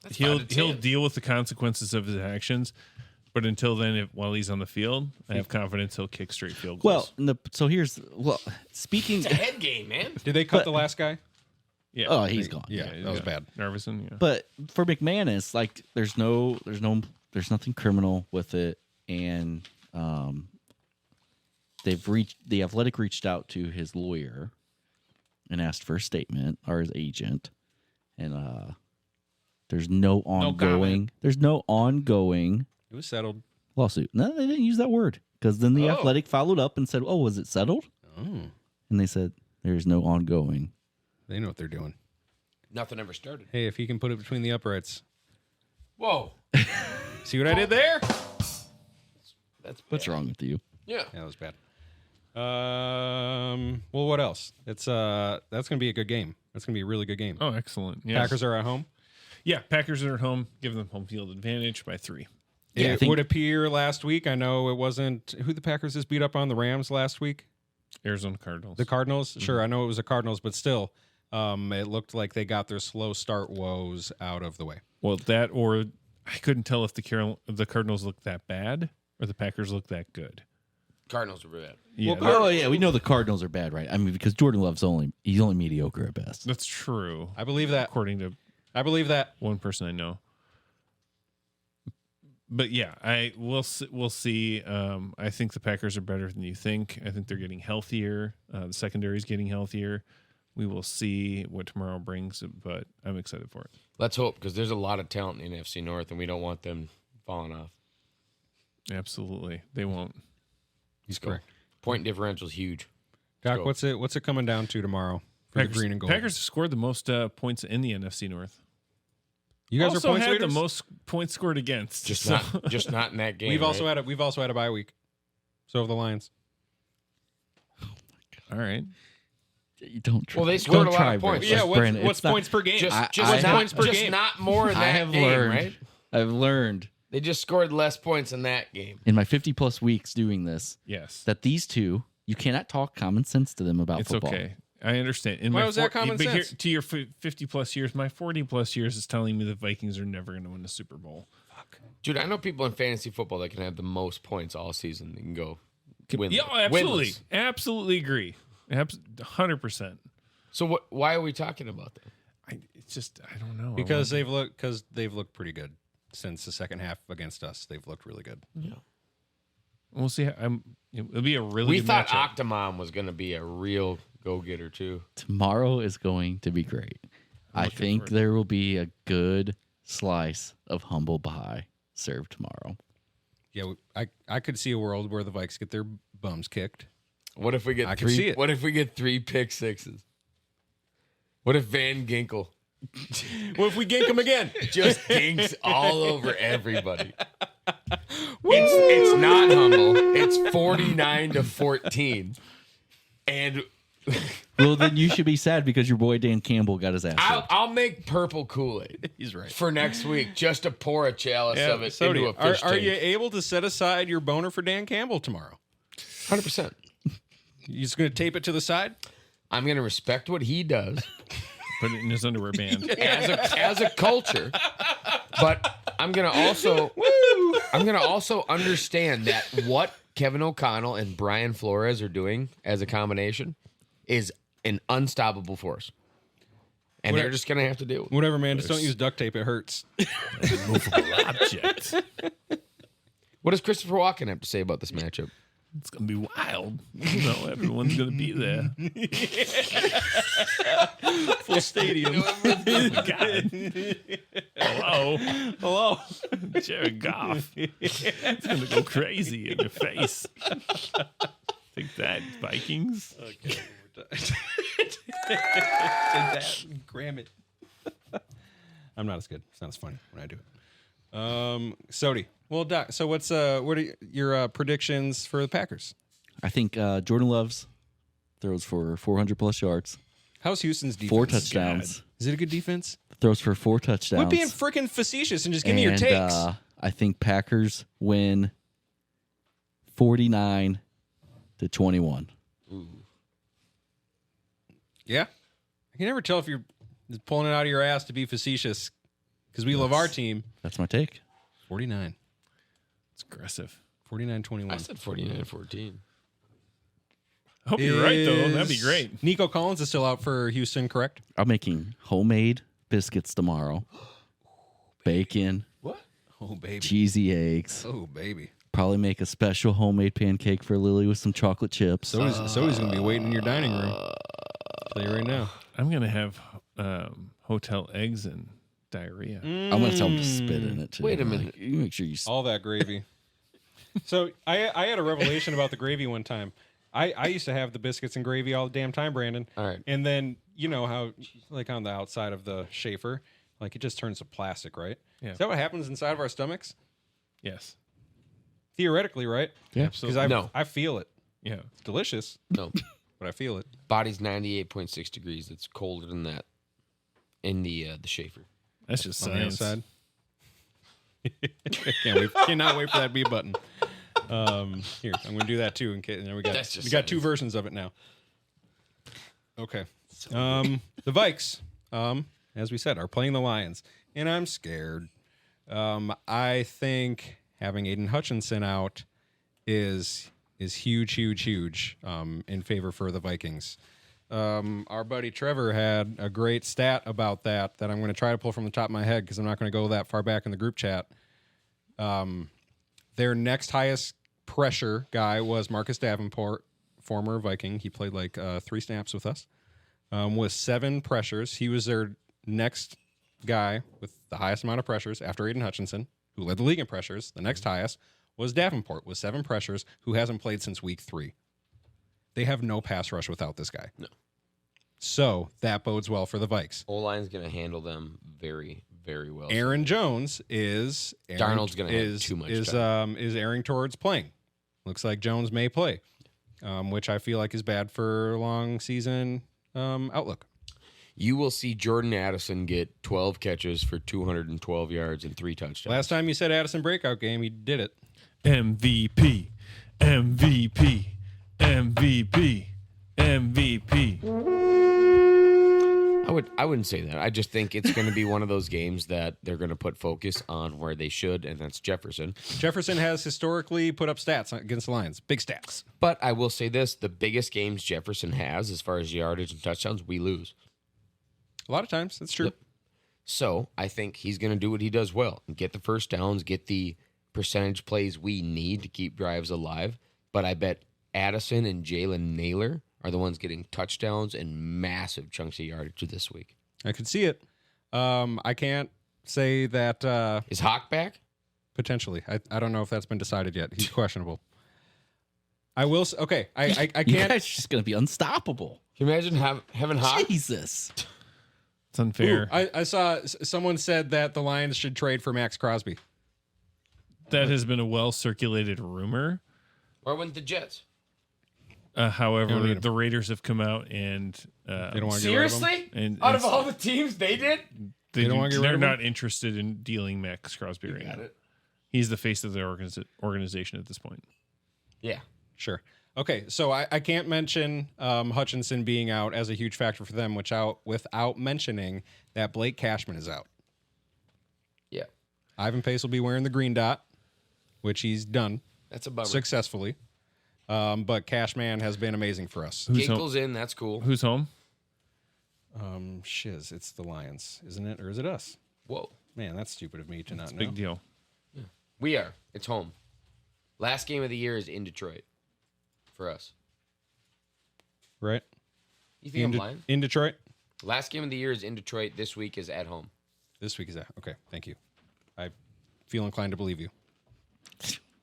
That's he'll 5 to 10. deal with the consequences of his actions. But until then, while he's on the field, I have confidence he'll kick straight field goals. Well, so here's speaking. It's a head game, man. Did they cut But- the last guy? yeah. Oh, he's gone. Yeah, that was bad. Nervison, yeah. But for McManus, like there's nothing criminal with it, and the Athletic reached out to his lawyer and asked for a statement, or his agent, and there's no ongoing It was settled. lawsuit. No, they didn't use that word because then the Athletic followed up and said, "Oh, was it settled?" Oh, And they said there's no ongoing. they know what they're doing. Nothing ever started. Hey, if he can put it between the uprights. Whoa. See what I did there? That's What's wrong with you? Yeah. Yeah, that was bad. Well, what else? It's that's gonna be a good game. That's gonna be a really good game. Oh, excellent. Yes. Packers are at home. Yeah, Packers are at home. Give them home field advantage by 3. Yeah, I It think- would appear last week. I know it wasn't who the Packers just beat up on the Rams last week. Arizona Cardinals. The Cardinals. Sure, I know it was the Cardinals, but still, it looked like they got their slow start woes out of the way. Well, that or I couldn't tell if the Cardinals looked that bad or the Packers looked that good. Cardinals are bad. Yeah, Oh yeah, we know the Cardinals are bad, right? I mean, because Jordan Love's only mediocre at best. that's true. I believe that. According to I believe that. one person I know. But yeah, we'll see. I think the Packers are better than you think. I think they're getting healthier. The secondary is getting healthier. We will see what tomorrow brings, but I'm excited for it. Let's hope, because there's a lot of talent in the NFC North, and we don't want them falling off. Absolutely, they won't. He's correct. Point differential is huge. Doc, go. what's it coming down to tomorrow for the green and gold? Packers have scored the most points in the NFC North. You guys also are points had leaders? the most points scored against. Just so- not in that game. We've also right? had a bye week. So have the Lions. All right. You don't. Try. Well, they scored Don't a lot try, of points. Brandon. Yeah, Brandon, what's it's not- points per game? Just not more in I that have game, learned. right? I've learned They just scored less points in that game. in my 50+ weeks doing this Yes. that these two, you cannot talk common sense to them about It's football. okay. I understand. In Why my was that common but sense? to your 50+ years, my 40+ years is telling me the Vikings are never going to win the Super Bowl. Dude, I know people in fantasy football that can have the most points all season. They can go win. Yeah, absolutely. winless. Absolutely agree. 100%. So why are we talking about that? It's just, I don't know. Because they've looked pretty good since the second half against us. They've looked really good. We'll see. It'll be a really We good thought matchup. Octomom was going to be a real go-getter, too. Tomorrow is going to be great. I looking think forward to there will be a good slice of humble pie served tomorrow. Yeah, I could see a world where the Vikes get their bums kicked. What if we get I can see it. What if we get 3 pick sixes? What if Van Ginkel What if we gank them again? just dinks all over everybody? It's not humble. It's 49-14, and Well, then you should be sad because your boy Dan Campbell got his ass whipped. I'll make purple Kool-Aid He's right. for next week just to pour a chalice of it into a fish are tank. you able to set aside your boner for Dan Campbell tomorrow? 100%. You just going to tape it to the side? I'm going to respect what he does Put it in his underwear band. as a culture, but I'm going to also understand that what Kevin O'Connell and Brian Flores are doing as a combination is an unstoppable force. And they're just going to have to deal with it. Whatever, man. Just don't use duct tape. It hurts. Movable object. What does Christopher Walken have to say about this matchup? It's going to be wild. Everyone's going to be there. Full stadium. God. Hello. Hello. Jared Goff. It's going to go crazy in your face. Take that, Vikings. Okay. Take that. Gram it. I'm not as good. It's not as funny when I do it. Sodi. Well, Doc. So what are your predictions for the Packers? I think Jordan Love's throws for 400+ yards, How's Houston's defense? 4 touchdowns. Is it a good defense? Throws for 4 touchdowns. Quit being freaking facetious and just give me your takes. I think Packers win 49-21. Yeah. I can never tell if you're just pulling it out of your ass to be facetious because we love our team. That's my take. 49. It's aggressive. 49-21. I said 49-14. I hope you're right, though. That'd be great. Nico Collins is still out for Houston, correct? I'm making homemade biscuits tomorrow. Bacon, What? Oh, baby. cheesy eggs. Oh, baby. Probably make a special homemade pancake for Lily with some chocolate chips. So he's going to be waiting in your dining room. I'll tell you right now. I'm going to have hotel eggs and diarrhea. I'm going to tell him to spit in it, too. Wait a Like, minute. you make sure you All that gravy. So I had a revelation about the gravy one time. I used to have the biscuits and gravy all the damn time, Brandon. All right. And then, you know how, like on the outside of the Schaefer, like it just turns to plastic, right? Yeah. Is that what happens inside of our stomachs? Yes. Theoretically, right? Yeah. Absolutely. Because No. I feel it. Yeah. It's delicious, No. but I feel it. Body's 98.6 degrees. It's colder than that in the Schaefer. That's just On the science. outside. Cannot wait for that B button. Here, I'm going to do that too. In case, we got That's just two science. versions of it now. Okay. The Vikes, as we said, are playing the Lions, and I'm scared. I think having Aiden Hutchinson out is huge in favor for the Vikings. Our buddy Trevor had a great stat about that I'm going to try to pull from the top of my head because I'm not going to go that far back in the group chat. Their next highest pressure guy was Marcus Davenport, former Viking. He played like 3 snaps with us, with 7 pressures. He was their next guy with the highest amount of pressures after Aiden Hutchinson, who led the league in pressures. The next highest was Davenport with 7 pressures, who hasn't played since week 3. They have no pass rush without this guy. No. So that bodes well for the Vikes. O-line's going to handle them very, very well. Aaron Jones is Darnold's going to have too much time. Is airing towards playing. Looks like Jones may play, which I feel like is bad for long season outlook. You will see Jordan Addison get 12 catches for 212 yards and 3 touchdowns. Last time you said Addison breakout game, he did it. MVP, MVP, MVP, MVP. I wouldn't say that. I just think it's going to be one of those games that they're going to put focus on where they should, and that's Jefferson. Jefferson has historically put up stats against the Lions. Big stats. But I will say this, the biggest games Jefferson has as far as yardage and touchdowns, we lose. A lot of times. That's true. Yep. So I think he's going to do what he does well and get the first downs, get the percentage plays we need to keep drives alive. But I bet Addison and Jalen Naylor are the ones getting touchdowns and massive chunks of yardage this week. I could see it. I can't say that. Is Hawk back? Potentially. I don't know if that's been decided yet. He's questionable. I will. Okay. I You can't. guys are just going to be unstoppable. Can you imagine having Hawk? Jesus. It's unfair. I saw someone said that the Lions should trade for Max Crosby. That has been a well-circulated rumor. Or went the Jets? However, Don't need him. the Raiders have come out and They don't want to get rid of him. Seriously? And- Out and of all the teams, they did? They don't wanna get rid they're of him? not interested in dealing Max Crosby right now. He's the face of the organization at this point. Yeah. Sure. Okay, so I can't mention Hutchinson being out as a huge factor for them, without mentioning that Blake Cashman is out. Yeah. Ivan Pace will be wearing the green dot, which he's done That's a bummer. successfully. But Cashman has been amazing for us. Who's home? Ginkle's in. That's cool. Who's home? Shiz, it's the Lions, isn't it? Or is it us? Whoa. Man, that's stupid of me to not know. Big deal. We are. It's home. Last game of the year is in Detroit for us. Right? You think I'm lying? In Detroit? Last game of the year is in Detroit. This week is at home. This week is that. Okay, thank you. I feel inclined to believe you.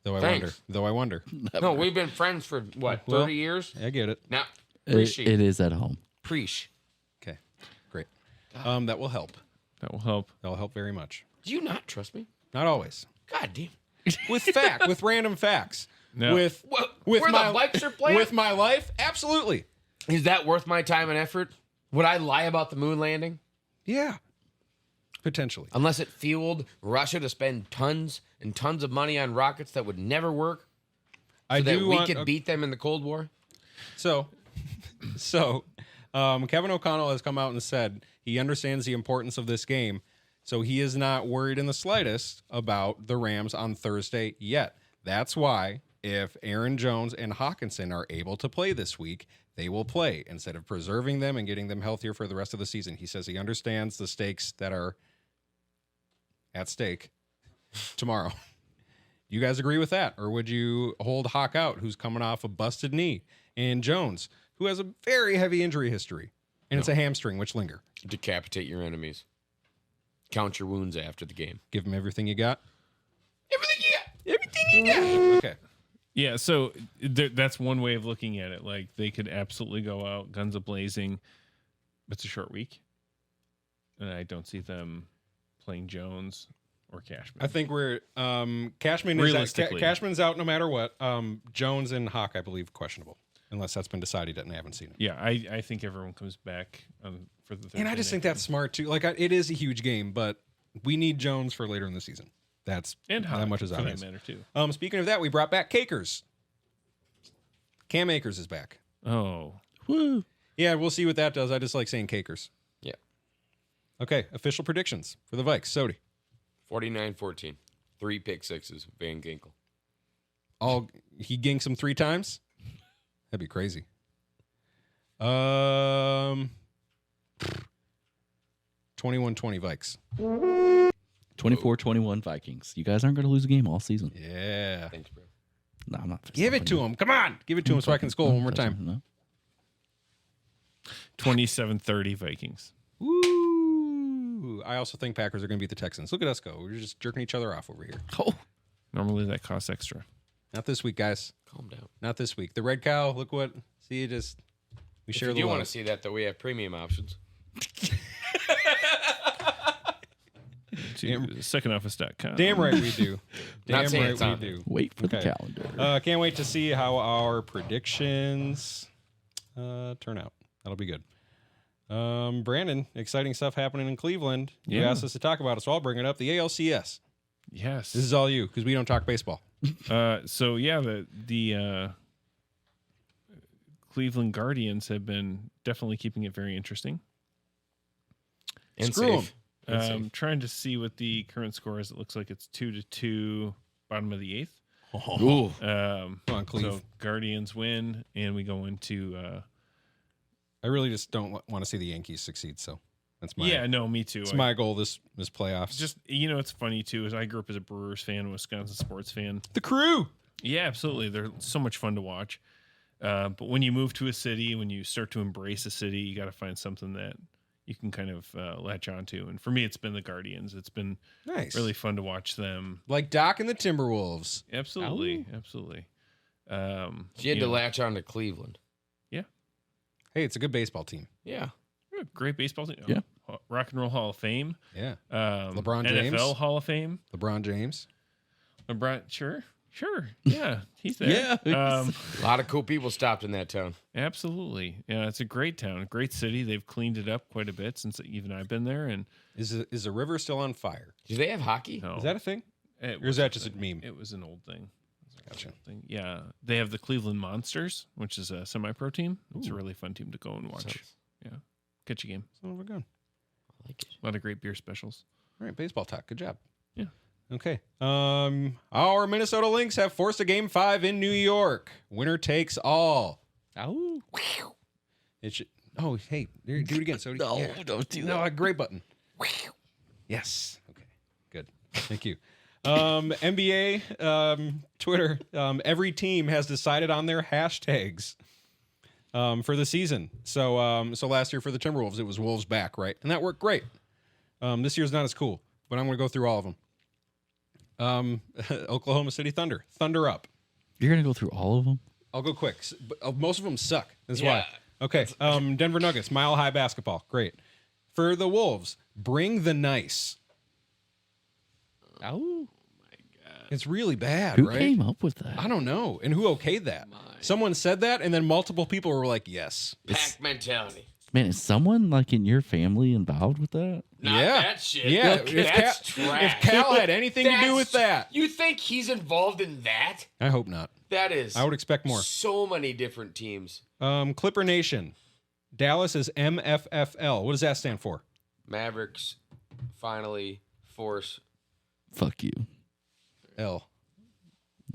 Though Thanks. I wonder. No, we've been friends for, what, 30 Well- years? I get it. Now, It appreciate is at home. Preach. Okay, great. That will help. That will help. That will help very much. Do you not trust me? Not always. God damn. With random facts. No. With Well, with where my the Vikes are playing? with my life, absolutely. Is that worth my time and effort? Would I lie about the moon landing? Yeah, potentially. Unless it fueled Russia to spend tons and tons of money on rockets that would never work I so that do we want could beat them in the Cold War? So, Kevin O'Connell has come out and said he understands the importance of this game, so he is not worried in the slightest about the Rams on Thursday yet. That's why if Aaron Jones and Hawkinson are able to play this week, they will play instead of preserving them and getting them healthier for the rest of the season. He says he understands the stakes that are at stake tomorrow. You guys agree with that? Or would you hold Hawk out, who's coming off a busted knee, and Jones, who has a very heavy injury history, and it's a hamstring, which linger? Decapitate your enemies. Count your wounds after the game. Give him everything you got. Everything you got. Everything you got. Okay. Yeah, so that's one way of looking at it. Like, they could absolutely go out guns a-blazing. It's a short week. And I don't see them playing Jones or Cashman. I think we're Cashman is Realistically. Cashman's out no matter what. Jones and Hawk, I believe, questionable, unless that's been decided yet and I haven't seen it. Yeah, I think everyone comes back for the Thursday And I just night think game. that's smart too. Like it is a huge game, but we need Jones for later in the season. That's and that Hawk, much is for that obvious. matter too. Speaking of that, we brought back Cakers. Cam Akers is back. Oh, Woo. Yeah, we'll see what that does. I just like saying Cakers. Yeah. Okay, official predictions for the Vikes. Sody. 49-14. 3 pick sixes. Van Ginkel. He ginks him 3 times? That'd be crazy. 21-20 Vikes. 24-21 Vikings. You guys aren't going to lose a game all season. Yeah. Thanks, bro. No, I'm not. Give it to him. Come on. Give it to him so I can score one more time. No. 27-30 Vikings. Woo. I also think Packers are going to beat the Texans. Look at us go. We're just jerking each other off over here. Oh, Normally that costs extra. Not this week, guys. Calm down. Not this week. The Red Cow, look what. See, we If share you the do love. want to see that, though, we have premium options. Secondoffice.com. Damn right we do. Not Damn saying right it's we on do. wait for the Okay. calendar. Can't wait to see how our predictions turn out. That'll be good. Brandon, exciting stuff happening in Cleveland. You Yeah. asked us to talk about it, so I'll bring it up. The ALCS. Yes. This is all you because we don't talk baseball. So yeah, the Cleveland Guardians have been definitely keeping it very interesting. And Screw 'em. safe. And safe. Trying to see what the current score is. It looks like it's 2-2, bottom of the 8th. Ooh. Come on, Cleve. So Guardians win, and we go into I really just don't want to see the Yankees succeed. So that's my me too. It's my goal this playoffs. Just it's funny too. Is I grew up as a Brewers fan, Wisconsin sports fan. the crew. Yeah, absolutely. They're so much fun to watch. But when you move to a city, when you start to embrace a city, you got to find something that you can kind of latch onto. And for me, it's been the Guardians. It's been Nice. really fun to watch them. Like Doc and the Timberwolves. Absolutely, absolutely. So you had to latch on to Cleveland. Hey, it's a good baseball team. Yeah. Great baseball team. Yeah. Rock and Roll Hall of Fame. Yeah. LeBron James. NFL Hall of Fame. LeBron James. LeBron, sure. Yeah, he's there. Yeah. A lot of cool people stopped in that town. Absolutely. Yeah, it's a great town, a great city. They've cleaned it up quite a bit since even I've been there. And Is the river still on fire? Do they have hockey? no, Is that a thing? it Or is was that just a thing. meme? It was an old thing. Gotcha. Yeah, they have the Cleveland Monsters, which is a semi-pro team. It's a really fun team to go and watch. Sounds- Yeah, catch a game. Son of a gun. I like it. A lot of great beer specials. All right, baseball talk. Good job. Yeah. Okay. Our Minnesota Lynx have forced a Game 5 in New York. Winner takes all. Ow. It should. Oh, hey, do it again. So No, don't do No, that. a great button. Yes. Okay. Good. Thank you. NBA, Twitter. Every team has decided on their hashtags for the season. So last year for the Timberwolves, it was Wolves back, right? And that worked great. This year's not as cool, but I'm going to go through all of them. Oklahoma City Thunder. Thunder up. You're going to go through all of them? I'll go quick. But most of them suck. That's Yeah. why. Okay. Denver Nuggets. Mile High Basketball. Great. For the Wolves, bring the nice. Oh. It's really bad, Who right? came up with that? I don't know. And who okayed that? Someone said that, and then multiple people were like, yes. Pack mentality. Man, is someone like in your family involved with that? Not Yeah. that shit. Yeah. That's If trash. Cal had anything to do with that. You think he's involved in that? I hope not. That is. I would expect more. So many different teams. Clipper Nation. Dallas is MFFL. What does that stand for? Mavericks, finally, force. Fuck you. L.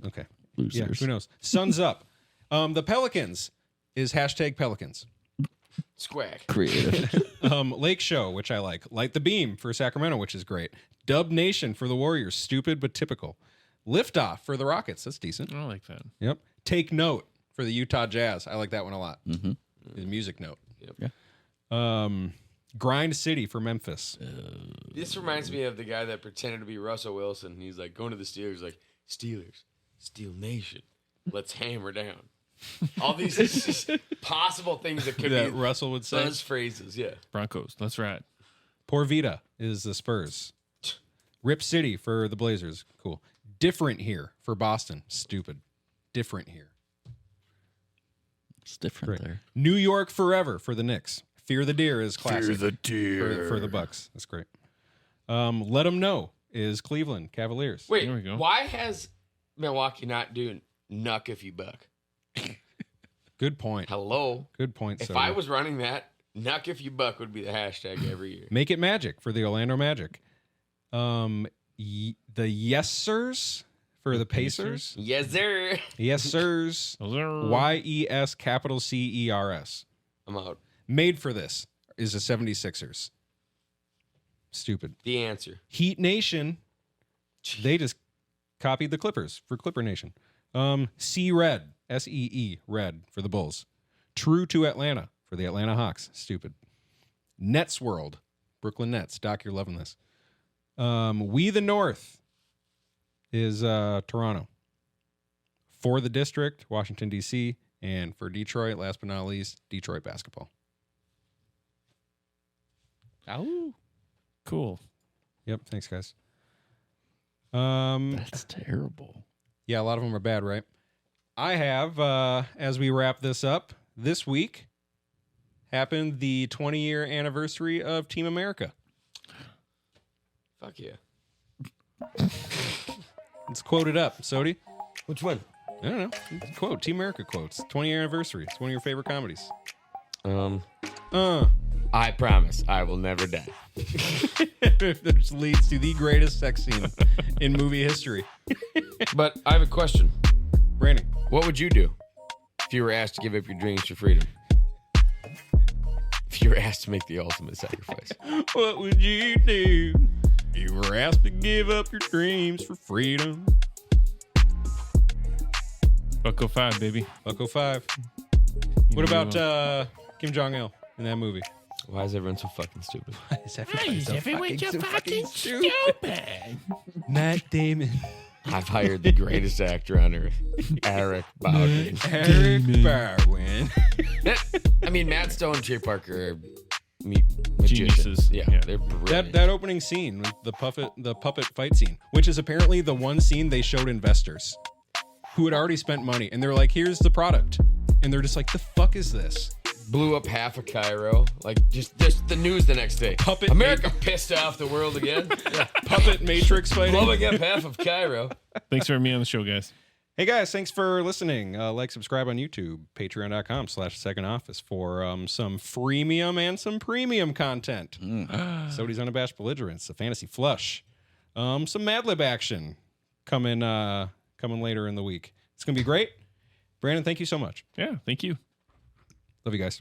Okay. Losers. Yeah, who knows? Sun's up. The Pelicans is hashtag Pelicans. Squack. Creative. Lake Show, which I like. Light the Beam for Sacramento, which is great. Dub Nation for the Warriors. Stupid but typical. Liftoff for the Rockets. That's decent. I like that. Yep. Take Note for the Utah Jazz. I like that one a lot. Mm-hmm. The music note. Yep. Yeah. Grind City for Memphis. This reminds me of the guy that pretended to be Russell Wilson. He's like going to the Steelers, like, Steelers, Steel Nation, let's hammer down. All these just possible things that could That be Russell would say. buzz phrases. Yeah. Broncos. That's right. Por Vita is the Spurs. Rip City for the Blazers. Cool. Different Here for Boston. Stupid. Different Here. It's different Great. there. New York Forever for the Knicks. Fear the Deer is classic. deer. For the Bucks. That's great. Let Them Know is Cleveland Cavaliers. Wait, There we go. why has Milwaukee not doing Nuck if you buck? Good point. Hello. Good point. If Soda. I was running that, Nuck if you buck would be the hashtag every year. Make It Magic for the Orlando Magic. the Yes Sirs for the Pacers. Yes, sir. Yes Sirs. YES capital CERS. I'm out. Made for this is the 76ers. Stupid. The answer. Heat Nation. They just copied the Clippers for Clipper Nation. See Red. SEE. Red for the Bulls. True to Atlanta for the Atlanta Hawks. Stupid. Nets World. Brooklyn Nets. Doc, you're loving this. We the North is Toronto. For the District, Washington, D.C. And for Detroit, last but not least, Detroit basketball. Oh, Cool. Yep. Thanks, guys. that's terrible. Yeah, a lot of them are bad, right? I have, as we wrap this up, this week happened the 20-year anniversary of Team America. Fuck yeah. Let's quote it up. Sodi? Which one? I don't know. Quote. Team America quotes. 20-year anniversary. It's one of your favorite comedies. I promise I will never die. Which leads to the greatest sex scene in movie history. But I have a question. Brandon. What would you do if you were asked to give up your dreams for freedom? If you were asked to make the ultimate sacrifice. What would you do if you were asked to give up your dreams for freedom? Bucko 5, baby. Bucko 5. What about Kim Jong-il in that movie? Why is everyone so fucking stupid? Everyone so fucking stupid. Matt Damon. I've hired the greatest actor on earth, Eric Bowden. Eric Bowden. I mean, Matt Stone and Trey Parker are magicians. Geniuses. Yeah, they're brilliant. That opening scene, with the puppet fight scene, which is apparently the one scene they showed investors who had already spent money, and they're like, "Here's the product," and they're just like, "The fuck is this?" Blew up half of Cairo. Like, just the news the next day. Puppet America pissed off the world again. Yeah. Puppet Matrix fighting. Blowing up half of Cairo. Thanks for having me on the show, guys. Hey guys, thanks for listening. Like, subscribe on YouTube, patreon.com/secondoffice for some freemium and some premium content. Sodi's Unabashed Belligerence, a fantasy flush. Some Mad Lib action coming later in the week. It's going to be great. Brandon, thank you so much. Yeah, thank you. Love you guys.